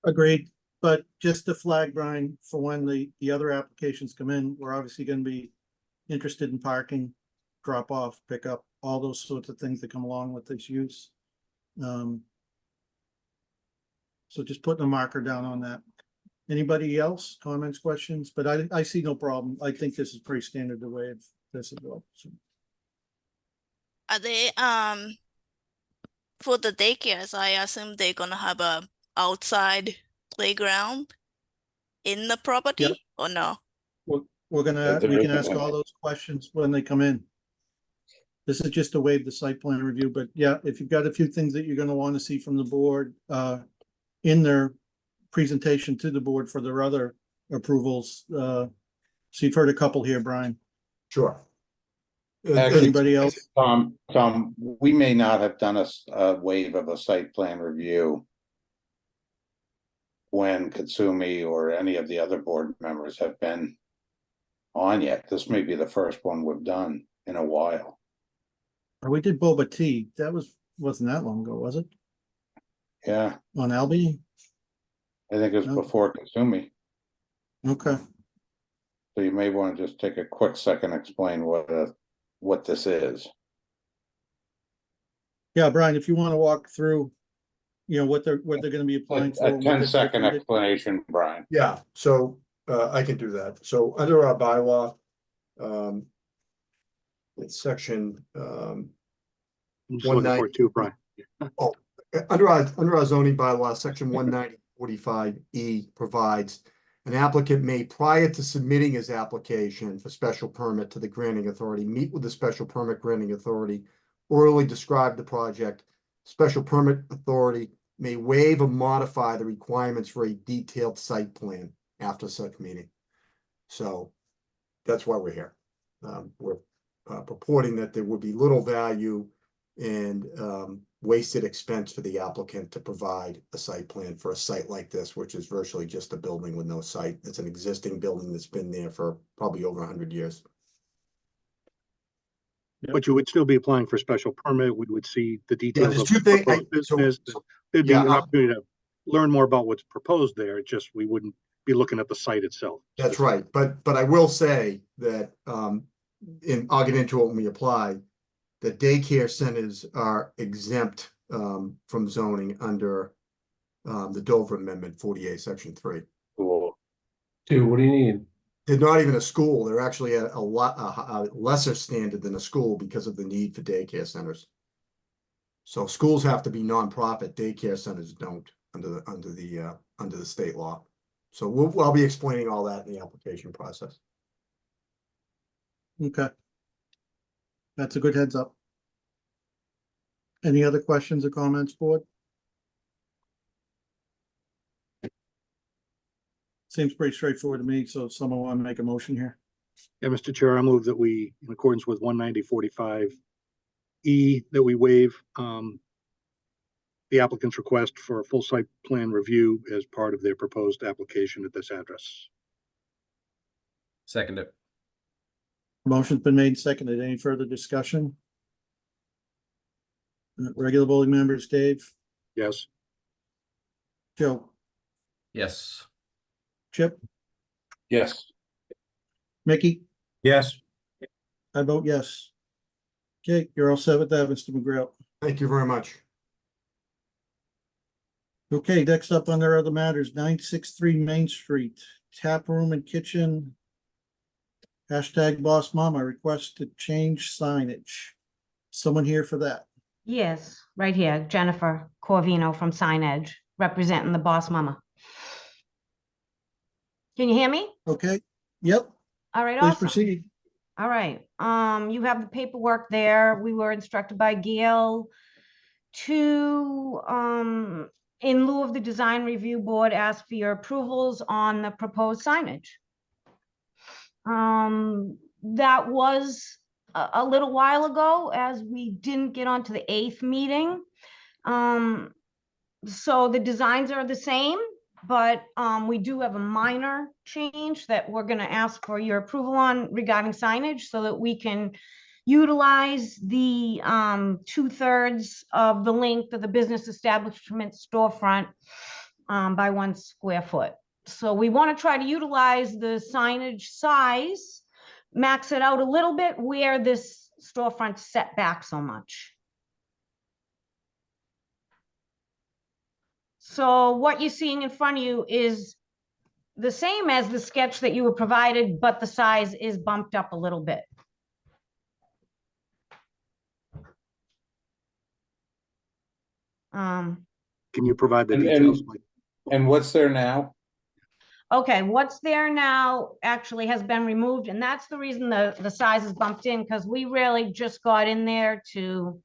Agreed, but just to flag, Brian, for when the other applications come in, we're obviously gonna be interested in parking, drop off, pick up, all those sorts of things that come along with this use. So just putting a marker down on that. Anybody else, comments, questions? But I see no problem. I think this is pretty standard the way this is well. So. Are they for the daycares? I assume they're gonna have a outside playground in the property, Yep. or no? We can ask all those questions when they come in. This is just to waive the site plan review, but yeah, if you've got a few things that you're gonna want to see from the board in their presentation to the board for their other approvals. So you've heard a couple here, Brian. Sure. Actually, Anybody else? Tom, we may not have done a waive of a site plan review when Katsumi or any of the other board members have been on yet. This may be the first one we've done in a while. We did boba tea. That wasn't that long ago, was it? Yeah. On Albany? I think it was before Katsumi. Okay. So you may want to just take a quick second, explain what this is. Yeah, Brian, if you want to walk through, what they're going to be applying for. A 10-second explanation, Brian. Yeah, so I can do that. So under our bylaw, it's section I'm just looking for it too, Brian. Oh, under our zoning bylaw, section 19045E provides an applicant may, prior to submitting his application for special permit to the granting authority, meet with the special permit granting authority, orally describe the project. Special permit authority may waive or modify the requirements for a detailed site plan after such meeting. So that's why we're here. We're purporting that there would be little value and wasted expense for the applicant to provide a site plan for a site like this, which is virtually just a building with no site. It's an existing building that's been there for probably over 100 years. But you would still be applying for a special permit. We would see the details there's of two the things. proposed business. There'd be an opportunity to learn more about what's proposed there. It's just we wouldn't be looking at the site itself. That's right. But I will say that I'll get into it when we apply. The daycare centers are exempt from zoning under the Dover Amendment 48, Section 3. Cool. Dude, what do you need? They're not even a school. They're actually a lesser standard than a school because of the need for daycare centers. So schools have to be nonprofit. Daycare centers don't under the state law. So I'll be explaining all that in the application process. Okay. That's a good heads up. Any other questions or comments, board? Seems pretty straightforward to me, so if someone want to make a motion here. Yeah, Mr. Chair, I move that we, in accordance with 19045E, that we waive the applicant's request for a full site plan review as part of their proposed application at this address. Second it. Motion's been made, seconded. Any further discussion? Regular voting members, Dave, Yes. Joe, Yes. Chip, Yes. Mickey, Yes. I vote yes. Okay, you're all set with that, Mr. McGrail. Thank you very much. Okay, next up under other matters, 963 Main Street, tap room and kitchen. Hashtag Boss Mama request to change signage. Someone here for that? Yes, right here, Jennifer Corvino from Sign Edge, representing the Boss Mama. Can you hear me? Okay, yep, All right, please awesome. proceed. All right, you have the paperwork there. We were instructed by Gail to, in lieu of the design review board, ask for your approvals on the proposed signage. That was a little while ago, as we didn't get onto the 8th meeting. So the designs are the same, but we do have a minor change that we're going to ask for your approval on regarding signage, so that we can utilize the 2/3 of the length of the business establishment storefront by 1 square foot. So we want to try to utilize the signage size, max it out a little bit where this storefront set back so much. So what you're seeing in front of you is the same as the sketch that you were provided, but the size is bumped up a little bit. Can you provide the And- details? And what's there now? Okay, what's there now actually has been removed, and that's the reason the size is bumped in, because we really just got in there to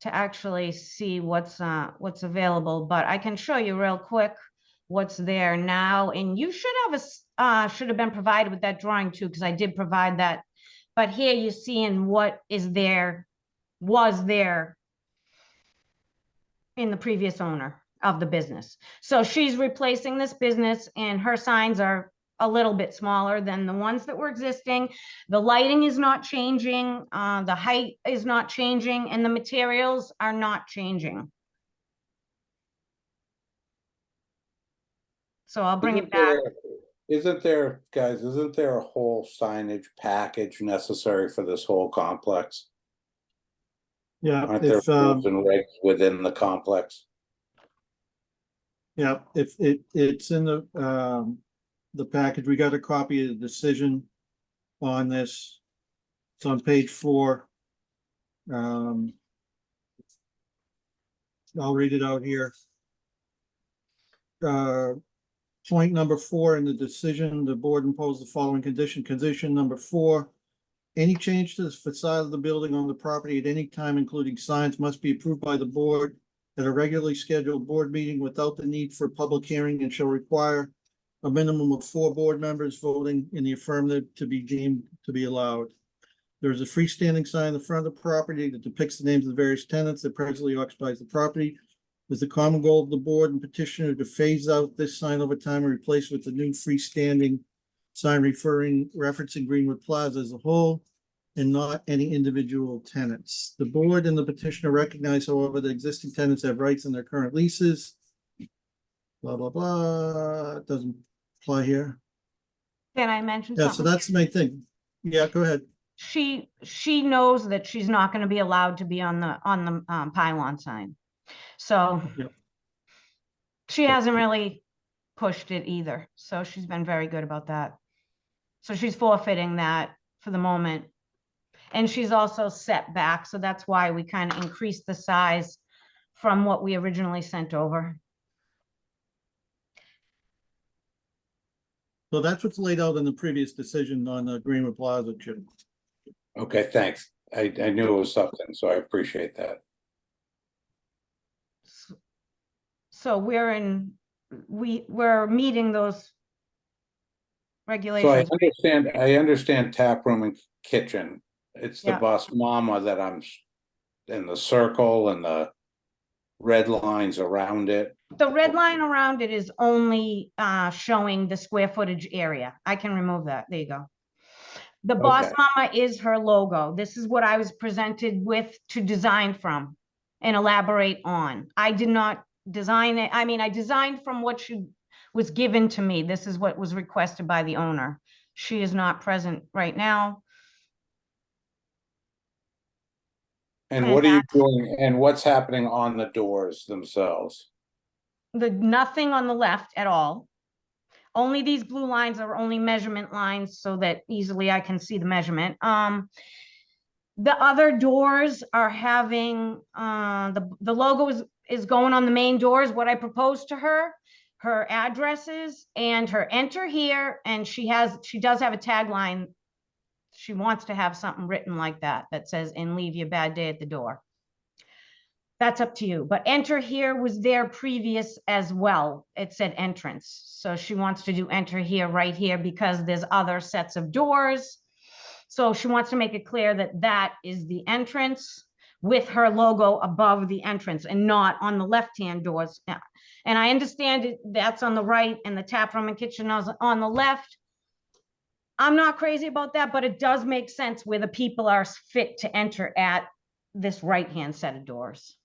actually see what's available. But I can show you real quick what's there now, and you should have should have been provided with that drawing too, because I did provide that. But here you're seeing what is there, was there in the previous owner of the business. So she's replacing this business, and her signs are a little bit smaller than the ones that were existing. The lighting is not changing, the height is not changing, and the materials are not changing. So I'll bring it back. Isn't there, guys, isn't there a whole signage package necessary for this whole complex? Yeah, Aren't there if rules and regs within the complex? yeah, if it's in the package, we got a copy of the decision on this. It's on page 4. I'll read it out here. Point number 4 in the decision, the board imposed the following condition. Condition number 4, any change to the facade of the building on the property at any time, including signs, must be approved by the board at a regularly scheduled board meeting without the need for a public hearing, and shall require a minimum of 4 board members voting in the affirmative to be deemed to be allowed. There is a freestanding sign in the front of the property that depicts the names of the various tenants that presently occupies the property. It's the common goal of the board and petitioner to phase out this sign over time and replace with the new freestanding sign referencing Greenwood Plaza as a whole, and not any individual tenants. The board and the petitioner recognize, however, that existing tenants have rights in their current leases. Blah, blah, blah. It doesn't apply here. Can I mention Yeah, something? so that's the main thing. Yeah, go ahead. She knows that she's not going to be allowed to be on the pylon sign. So Yep. she hasn't really pushed it either. So she's been very good about that. So she's forfeiting that for the moment. And she's also set back. So that's why we kind of increased the size from what we originally sent over. So that's what's laid out in the previous decision on the Greenwood Plaza, Chip. Okay, thanks. I knew it was something, so I appreciate that. So we're meeting those So I regulations. understand tap room and kitchen. It's the Yeah. Boss Mama that I'm in the circle and the red lines around it. The red line around it is only showing the square footage area. I can remove that. There you go. The Boss Okay. Mama is her logo. This is what I was presented with to design from. and elaborate on. I did not design it. I mean, I designed from what was given to me. This is what was requested by the owner. She is not present right now. And what are you doing, and what's happening on the doors themselves? Nothing on the left at all. Only these blue lines are only measurement lines so that easily I can see the measurement. The other doors are having, the logo is going on the main doors. What I proposed to her addresses and her enter here, and she does have a tagline. She wants to have something written like that says, and leave your bad day at the door. That's up to you, but enter here was there previous as well. It said entrance. So she wants to do enter here, right here, because there's other sets of doors. So she wants to make it clear that that is the entrance with her logo above the entrance and not on the left-hand doors. And I understand that's on the right and the tap room and kitchen is on the left. I'm not crazy about that, but it does make sense where the people are fit to enter at this right-hand set of doors.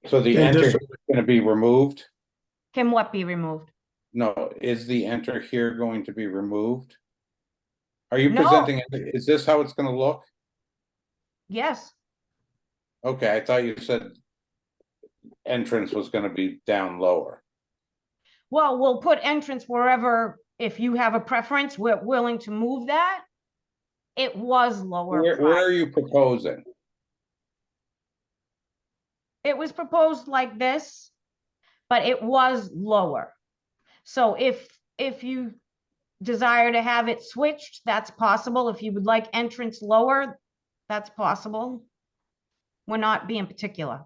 So the enter is going to be removed? Can what be removed? No, is the enter here going to be removed? Are you No. presenting, is this how it's going to look? Yes. Okay, I thought you said entrance was going to be down lower. Well, we'll put entrance wherever, if you have a preference, we're willing to move that. It was lower. Where are you proposing? It was proposed like this, but it was lower. So if you desire to have it switched, that's possible. If you would like entrance lower, that's possible. We're not being particular.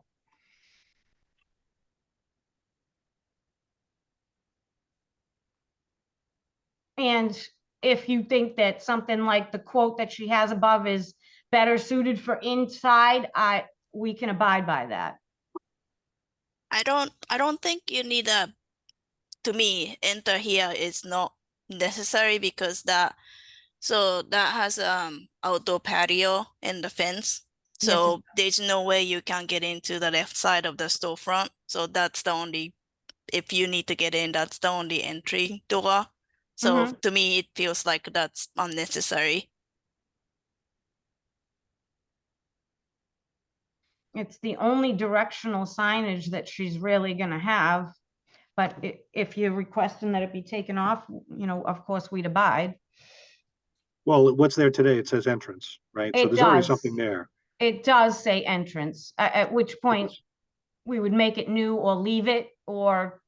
And if you think that something like the quote that she has above is better suited for inside, we can abide by that. I don't think you need to me, enter here is not necessary because that has outdoor patio and the fence. So there's no way you can get into the left side of the storefront. So that's the only, if you need to get in, that's the only entry door. So to me, it feels like that's unnecessary. It's the only directional signage that she's really going to have. But if you're requesting that it be taken off, of course we'd abide. Well, what's there today? It says entrance, right? So there's already something there. It does say entrance, at which point we would make it new or leave it, or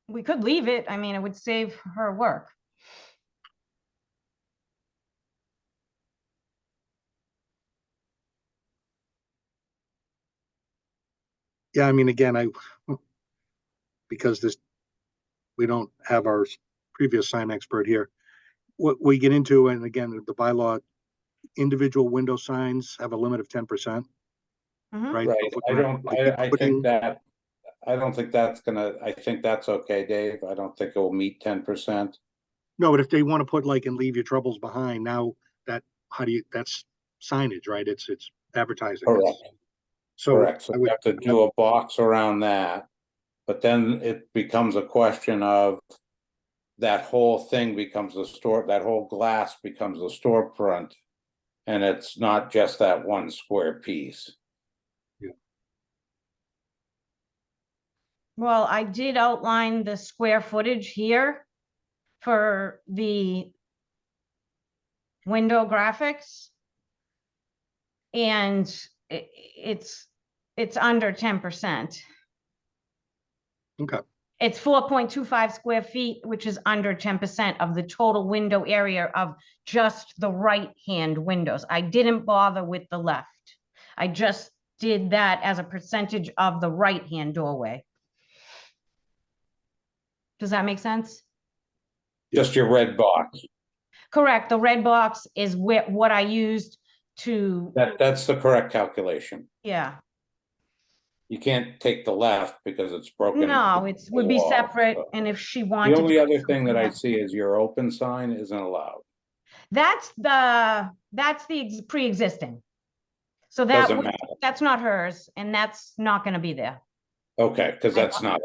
we could leave it. I mean, it would save her work. Yeah, I mean, again, because we don't have our previous sign expert here. What we get into, and again, the bylaw, individual window signs have a limit of 10%. Right. Right. I don't think that's gonna, I think that's okay, Dave. I don't think it will meet 10%. No, but if they want to put like and leave your troubles behind, now that's signage, right? It's advertising. Correct. Correct. So I we have to do a box around that. But then it becomes a question of that whole thing becomes a store, that whole glass becomes a storefront. And it's not just that one square piece. Yeah. Well, I did outline the square footage here for the window graphics. And it's under 10%. Okay. It's 4.25 square feet, which is under 10% of the total window area of just the right-hand windows. I didn't bother with the left. I just did that as a percentage of the right-hand doorway. Does that make sense? Just your red box. Correct. The red box is what I used to. That's the correct calculation. Yeah. You can't take the left because it's broken. No, it would be separate. So. And if she wanted. The only other thing that I see is your open sign isn't allowed. That's the pre-existing. So that doesn't matter. that's not hers, and that's not gonna be there. Okay, because that's not,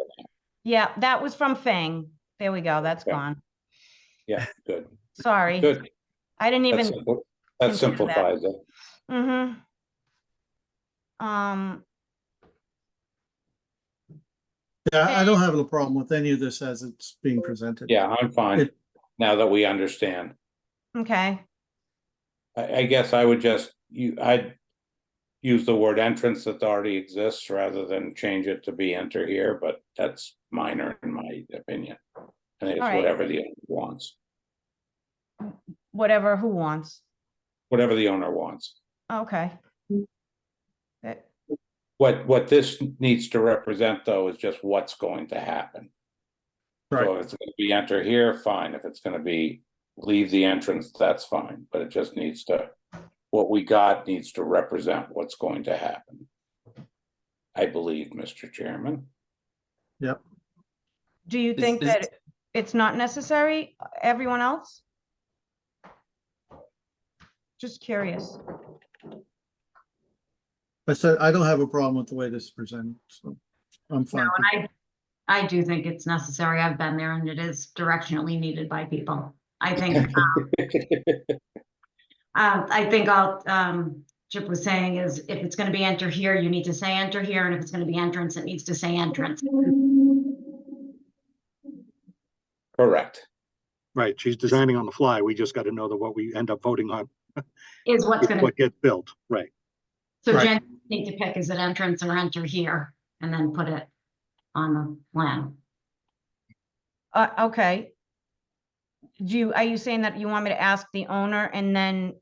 Yeah, that was from Fang. There we go, that's Okay. gone. yeah, good, Sorry. good. I didn't That even simple- that consider that. simplifies it. Mm-hmm. Yeah, I don't have a problem with any of this as it's being presented. Yeah, I'm fine, It- now that we understand. Okay, I guess I would I'd use the word entrance that already exists rather than change it to be enter here, but that's minor in my opinion. I think it's All right. whatever the owner wants, whatever, who wants? whatever the owner wants. Okay. That- What this needs to represent, though, is just what's going to happen. So Right. if it's gonna be enter here, fine. If it's gonna be leave the entrance, that's fine, but it just needs to, what we got needs to represent what's going to happen. I believe, Mr. Chairman. Yep. Do you Is- think is- that it's not necessary, everyone else? Just curious. I said, I don't have a problem with the way this is presented, so I'm fine. And I do think it's necessary. I've been there and it is directionally needed by people. I think, all Chip was saying is if it's gonna be enter here, you need to say enter here, and if it's gonna be entrance, it needs to say entrance. Correct. Right, she's designing on the fly. We just gotta know that what we end up voting on Is what's is gonna, what gets built, right? so Right. Jen need to pick, is it entrance or enter here, and then put it on the plan. Okay. Are you saying that you want me to ask the owner and then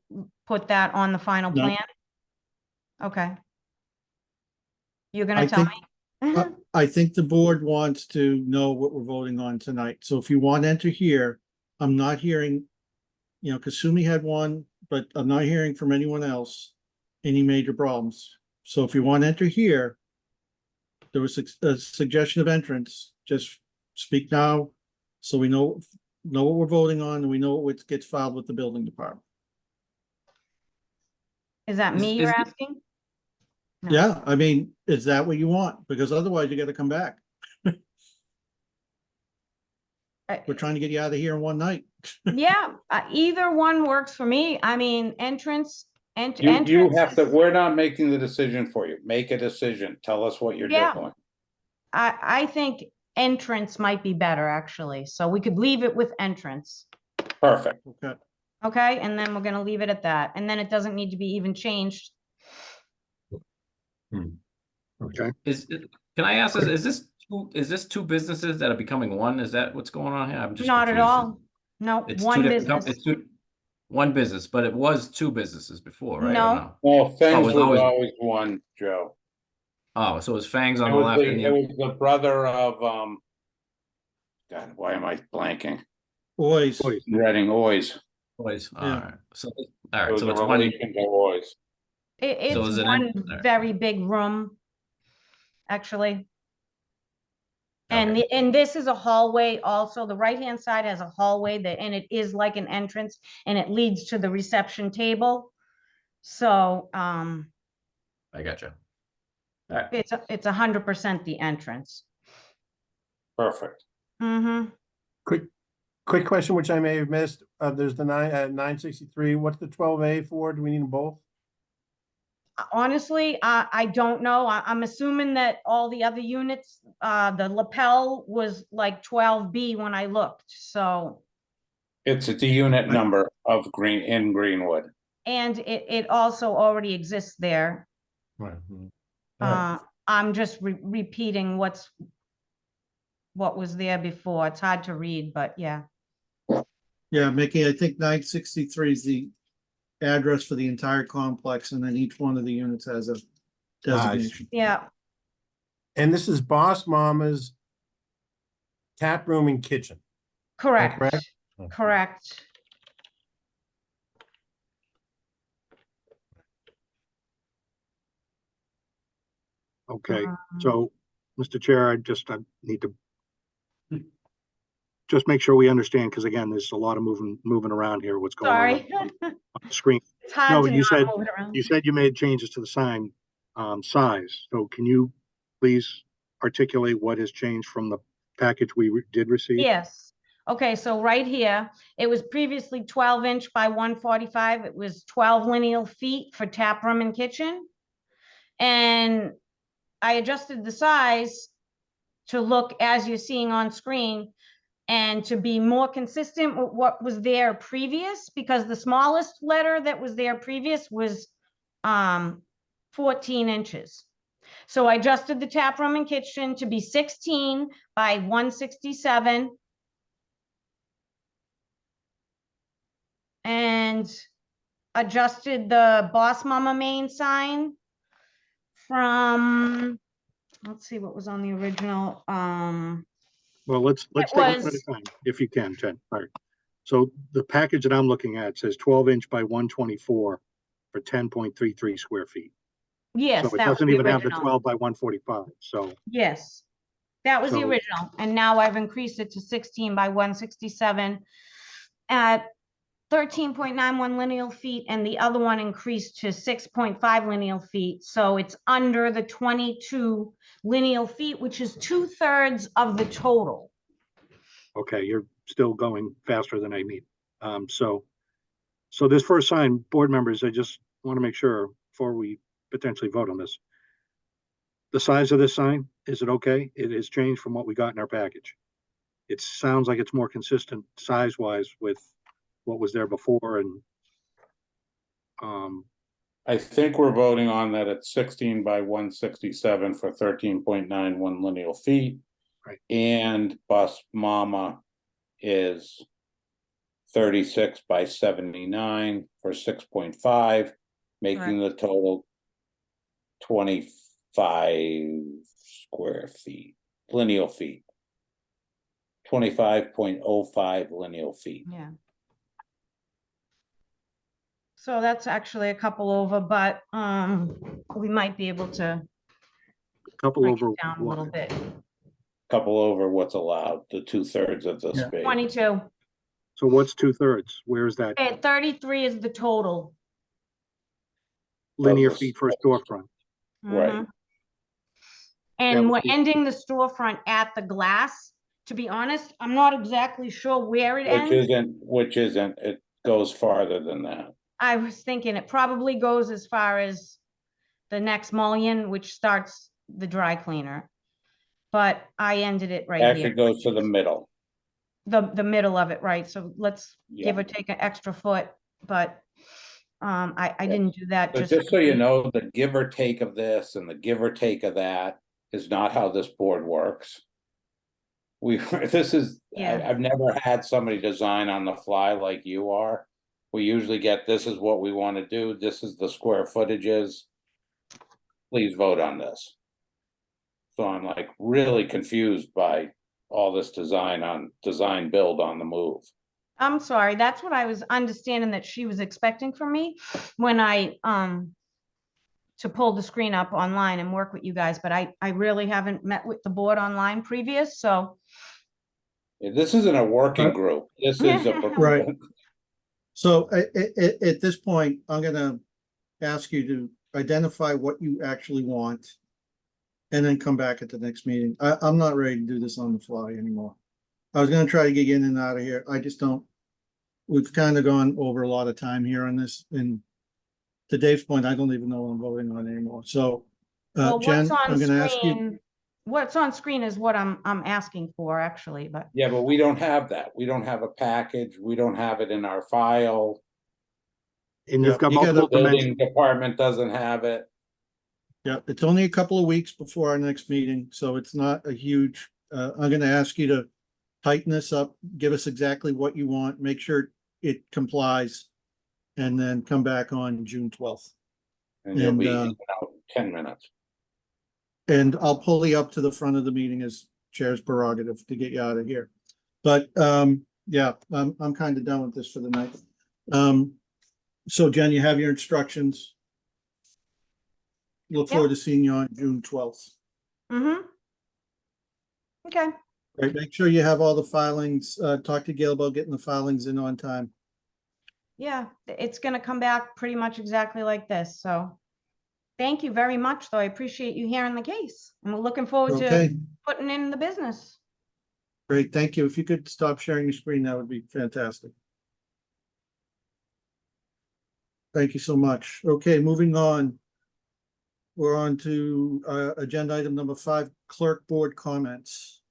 put that on the final No. plan? Okay. You're gonna I tell think, me? I think the board wants to know what we're voting on tonight. So if you want to enter here, I'm not hearing, Kasumi had one, but I'm not hearing from anyone else any major problems. So if you want to enter here, there was a suggestion of entrance, just speak now, so we know what we're voting on, and we know what gets filed with the building department. Is that me you're asking? No. Yeah, I mean, is that what you want? Because otherwise you gotta come back. We're trying to get you out of here in one night. Yeah, either one works for me. I mean, entrance. You have to, we're not making the decision for you. Make a decision. Tell us what you're Yeah. doing. I think entrance might be better, actually. So we could leave it with entrance. Perfect. Okay. Okay, and then we're gonna leave it at that. And then it doesn't need to be even changed. Okay, Can I ask this, is this two businesses that are becoming one? Is that what's going on here? I'm just Not at confused. all. No, It's one two different business. it's one business, but it was two businesses before, right? Or No. Well, Fangs was was always- always one, Joe. Oh, so it was Fangs on It the was left and it the, was the brother of, God, why am I blanking? Boys, Reading Oys. boys, all Yeah. right, so, all It right, was so a it's one, relation to Oys. It's So is it one there? very big room, actually. And, Okay. and this is a hallway also. The right-hand side has a hallway and it is like an entrance and it leads to the reception table. So, I gotcha. All right, it's 100% the entrance. Perfect. Mm-hmm. Quick question, which I may have missed. There's the 963. What's the 12A for? Do we need them both? Honestly, I don't know. I'm assuming that all the other units, the lapel was like 12B when I looked, so. It's the unit number of Greenwood. And it also already exists there. Right. I'm just repeating what was there before. It's hard to read, but yeah. yeah, Mickey, I think 963 is the address for the entire complex, and then each one of the units has a designation. Yeah, And this is Boss Mama's tap room and kitchen. correct, correct? correct. okay. So, Mr. Chair, I need to just make sure we understand, because again, there's a lot of moving around here, what's going on Sorry. on the screen. It's hard No, to you not said, move it around. you said you made changes to the sign. size. So can you please articulate what has changed from the package we did receive? Yes. Okay, so right here, it was previously 12-inch by 145. It was 12 lineal feet for tap room and kitchen. And I adjusted the size to look as you're seeing on screen and to be more consistent with what was there previous, because the smallest letter that was there previous was 14 inches. So I adjusted the tap room and kitchen to be 16 by 167. And adjusted the Boss Mama main sign from, let's see what was on the original. Well, let's It take one at a was- time, if you can, Jen. All right. So the package that I'm looking at says 12-inch by 124 for 10.33 square feet. Yes, So it that was doesn't the even have the original. 12 by 145. So Yes, that was the So- original. And now I've increased it to 16 by 167 at 13.91 lineal feet, and the other one increased to 6.5 lineal feet. So it's under the 22 lineal feet, which is 2/3 of the total. okay, you're still going faster than I need. So this first sign, board members, I just want to make sure before we potentially vote on this. The size of this sign, is it okay? It has changed from what we got in our package. It sounds like it's more consistent size-wise with what was there before and I think we're voting on that at 16 by 167 for 13.91 lineal feet. Right. And Bus Mama is 36 by 79 for 6.5, making the total 25 square feet, lineal feet. 25.05 lineal feet. Yeah. So that's actually a couple over, but we might be able to couple break over it down a little bit. Couple over what's allowed, the 2/3 of the Yeah. space. 22. So what's 2/3? Where is that? And 33 is the total. Linear Of the feet for a storefront. Right. Mhm. That And would we're be- ending the storefront at the glass. To be honest, I'm not exactly sure where it ends. Which isn't, it goes farther than that. I was thinking it probably goes as far as the next mullion, which starts the dry cleaner. But I ended it right Actually here. goes to the middle. The middle of it, right? So let's give Yeah. or take an extra foot, but I didn't do that So just. just so you know, the give or take of this and the give or take of that is not how this board works. This is, Yeah. I've never had somebody design on the fly like you are. We usually get, this is what we want to do, this is the square footages. Please vote on this. So I'm like really confused by all this design build on the move. I'm sorry, that's what I was understanding that she was expecting from me when I to pull the screen up online and work with you guys, but I really haven't met with the board online previous, so. This isn't a working group, this is a. Right. So at this point, I'm gonna ask you to identify what you actually want. And then come back at the next meeting. I'm not ready to do this on the fly anymore. I was gonna try to get in and out of here. I just don't. We've kind of gone over a lot of time here on this, and to Dave's point, I don't even know what I'm voting on anymore. So, Well, Jen, what's I'm on gonna ask you. screen, what's on screen is what I'm asking for, actually, but. Yeah, but we don't have that. We don't have a package. We don't have it in our file. And you've got You gotta- multiple Building dimensions. department doesn't have it. Yeah, it's only a couple of weeks before our next meeting, so it's not a huge, I'm gonna ask you to tighten this up, give us exactly what you want, make sure it complies. And then come back on June 12th. And you'll be And, in about 10 minutes. And I'll pull you up to the front of the meeting as chair's prerogative to get you out of here. But, yeah, I'm kind of done with this for the night. So Jen, you have your instructions. Look forward to seeing you on June 12th. Mm-hmm. Okay, Right, make sure you have all the filings, talk to Gail about getting the filings in on time. yeah, it's gonna come back pretty much exactly like this, so. Thank you very much, though. I appreciate you hearing the case. And we're looking forward Okay. to putting in the business. Great, thank you. If you could stop sharing your screen, that would be fantastic. Thank you so much. Okay, moving on. We're on to agenda item number 5, clerk board comments.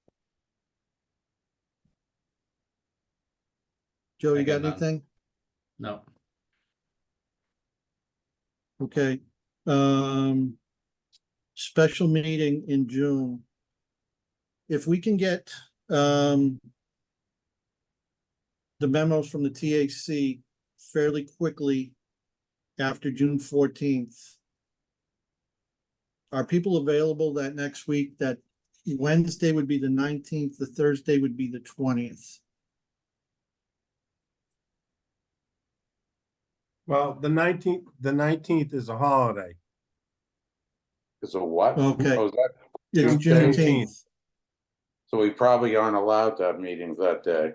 Joe, I you got got none. anything? No. Okay. Special meeting in June. If we can get the memos from the TAC fairly quickly after June 14th. Are people available that next week? That Wednesday would be the 19th, the Thursday would be the 20th. Well, the 19th is a holiday. It's a what? Okay. Oh, is that It's Tuesday? Juneteenth. So we probably aren't allowed to have meetings that day.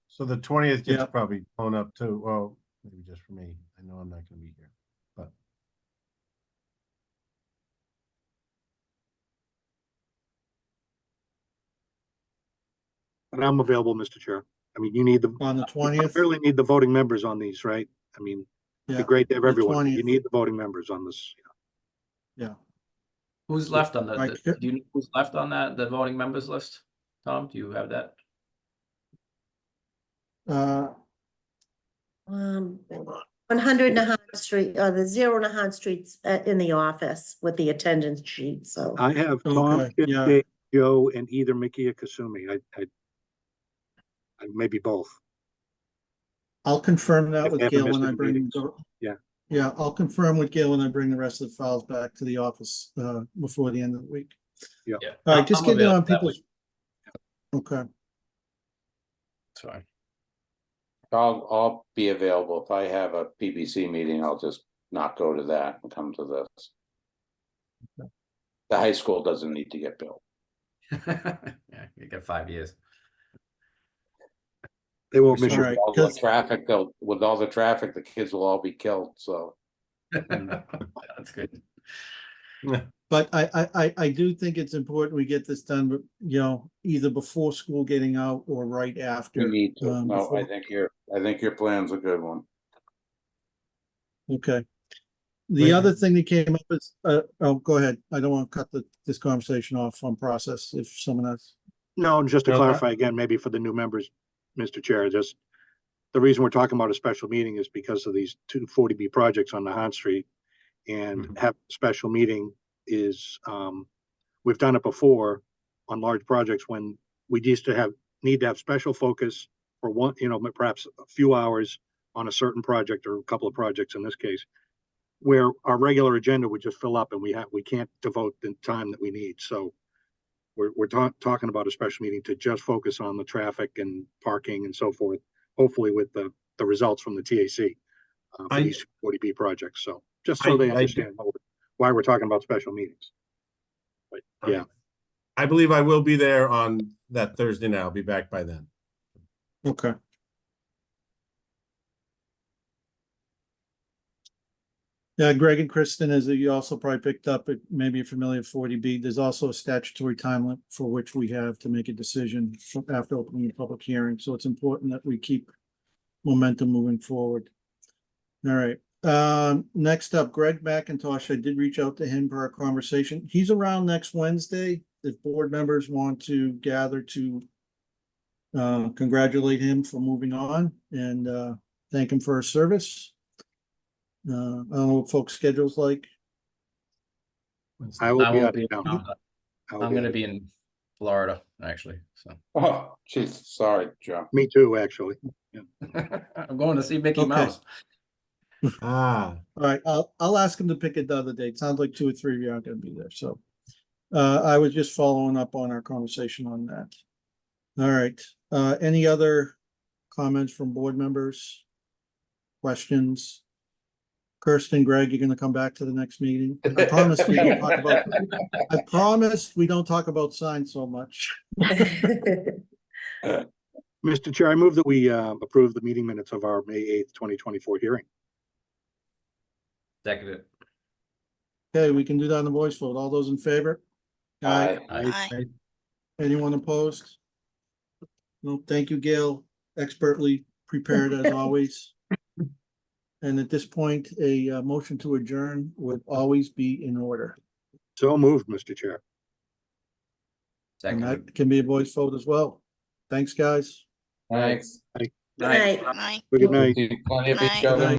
So the 20th gets Yep. probably blown up too. Well, maybe just for me. I know I'm not gonna be here, but. And I'm available, Mr. Chair. I mean, you need the, On the you 20th? really need the voting members on these, right? I mean, it'd Yeah, be great to have the everyone, but you 20th. need the voting members on this. Yeah. Who's left on Right. do you know who's left on the voting members list? Tom, do you have that? Uh, 100 Nahan Street, the 0 Nahan Street's in the office with the attendance sheet, so. I have Tom, Okay, Kip, yeah. Dave, Joe, and either Mickey or Kasumi. I maybe both. I'll confirm that If with they haven't Gail missed when I any bring meetings. the, Yeah. yeah, I'll confirm with Gail when I bring the rest of the files back to the office before the end of the week. Yeah. All right, just I'm getting on available that people's. week. Okay. That's fine. I'll be available. If I have a PBC meeting, I'll just not go to that and come to this. The high school doesn't need to get built. Yeah, you got 5 years. They won't miss All you. right, All the traffic, with all the traffic, the kids will all be killed, so. That's good. But I do think it's important we get this done, but either before school getting out or right after. We need to. No, before- I think your plan's a good one. Okay. The other thing that came up is, oh, go ahead. I don't want to cut this conversation off on process if someone else. No, just to No, clarify again, maybe for the new members, Mr. Chair, just the reason we're talking about a special meeting is because of these 2 40B projects on Nahan Street. And have a special meeting is, we've done it before on large projects when we used to need to have special focus for one, perhaps a few hours on a certain project or a couple of projects in this case, where our regular agenda would just fill up and we can't devote the time that we need. So we're talking about a special meeting to just focus on the traffic and parking and so forth, hopefully with the results from the TAC for these 40B projects. So just so they understand why we're talking about special meetings. But yeah, I believe I will be there on that Thursday now. I'll be back by then. Okay. Yeah, Greg and Kristen, as you also probably picked up, maybe you're familiar with 40B, there's also a statutory time limit for which we have to make a decision after opening a public hearing. So it's important that we keep momentum moving forward. All right. Next up, Greg McIntosh. I did reach out to him for our conversation. He's around next Wednesday. If board members want to gather to congratulate him for moving on and thank him for his service. I don't know what folks' schedule's like. I will I be won't out be of town. around. I'm going to be in Florida, actually. So Oh, geez, sorry, Joe. Me too, actually. I'm going to see Mickey Okay. Mouse. Ah, All right, I'll ask him to pick another date. Sounds like 2 or 3 of you aren't gonna be there, so. I was just following up on our conversation on that. All right, any other comments from board members? Questions? Kirsten, Greg, you're gonna come back to the next meeting? I promise we don't talk about, I promise we don't talk about signs so much. Mr. Chair, I move that we approve the meeting minutes of our May 8th, 2024 hearing. Second it. Okay, we can do that on the voice vote. All those in favor? Aye. Aye. Anyone opposed? No, thank you, Gail. Expertly prepared as always. And at this point, a motion to adjourn would always be in order. So moved, Mr. Chair. And Second. that can be a voice vote as well. Thanks, guys. Thanks. Good night. Aye. Good night. Aye. Good night.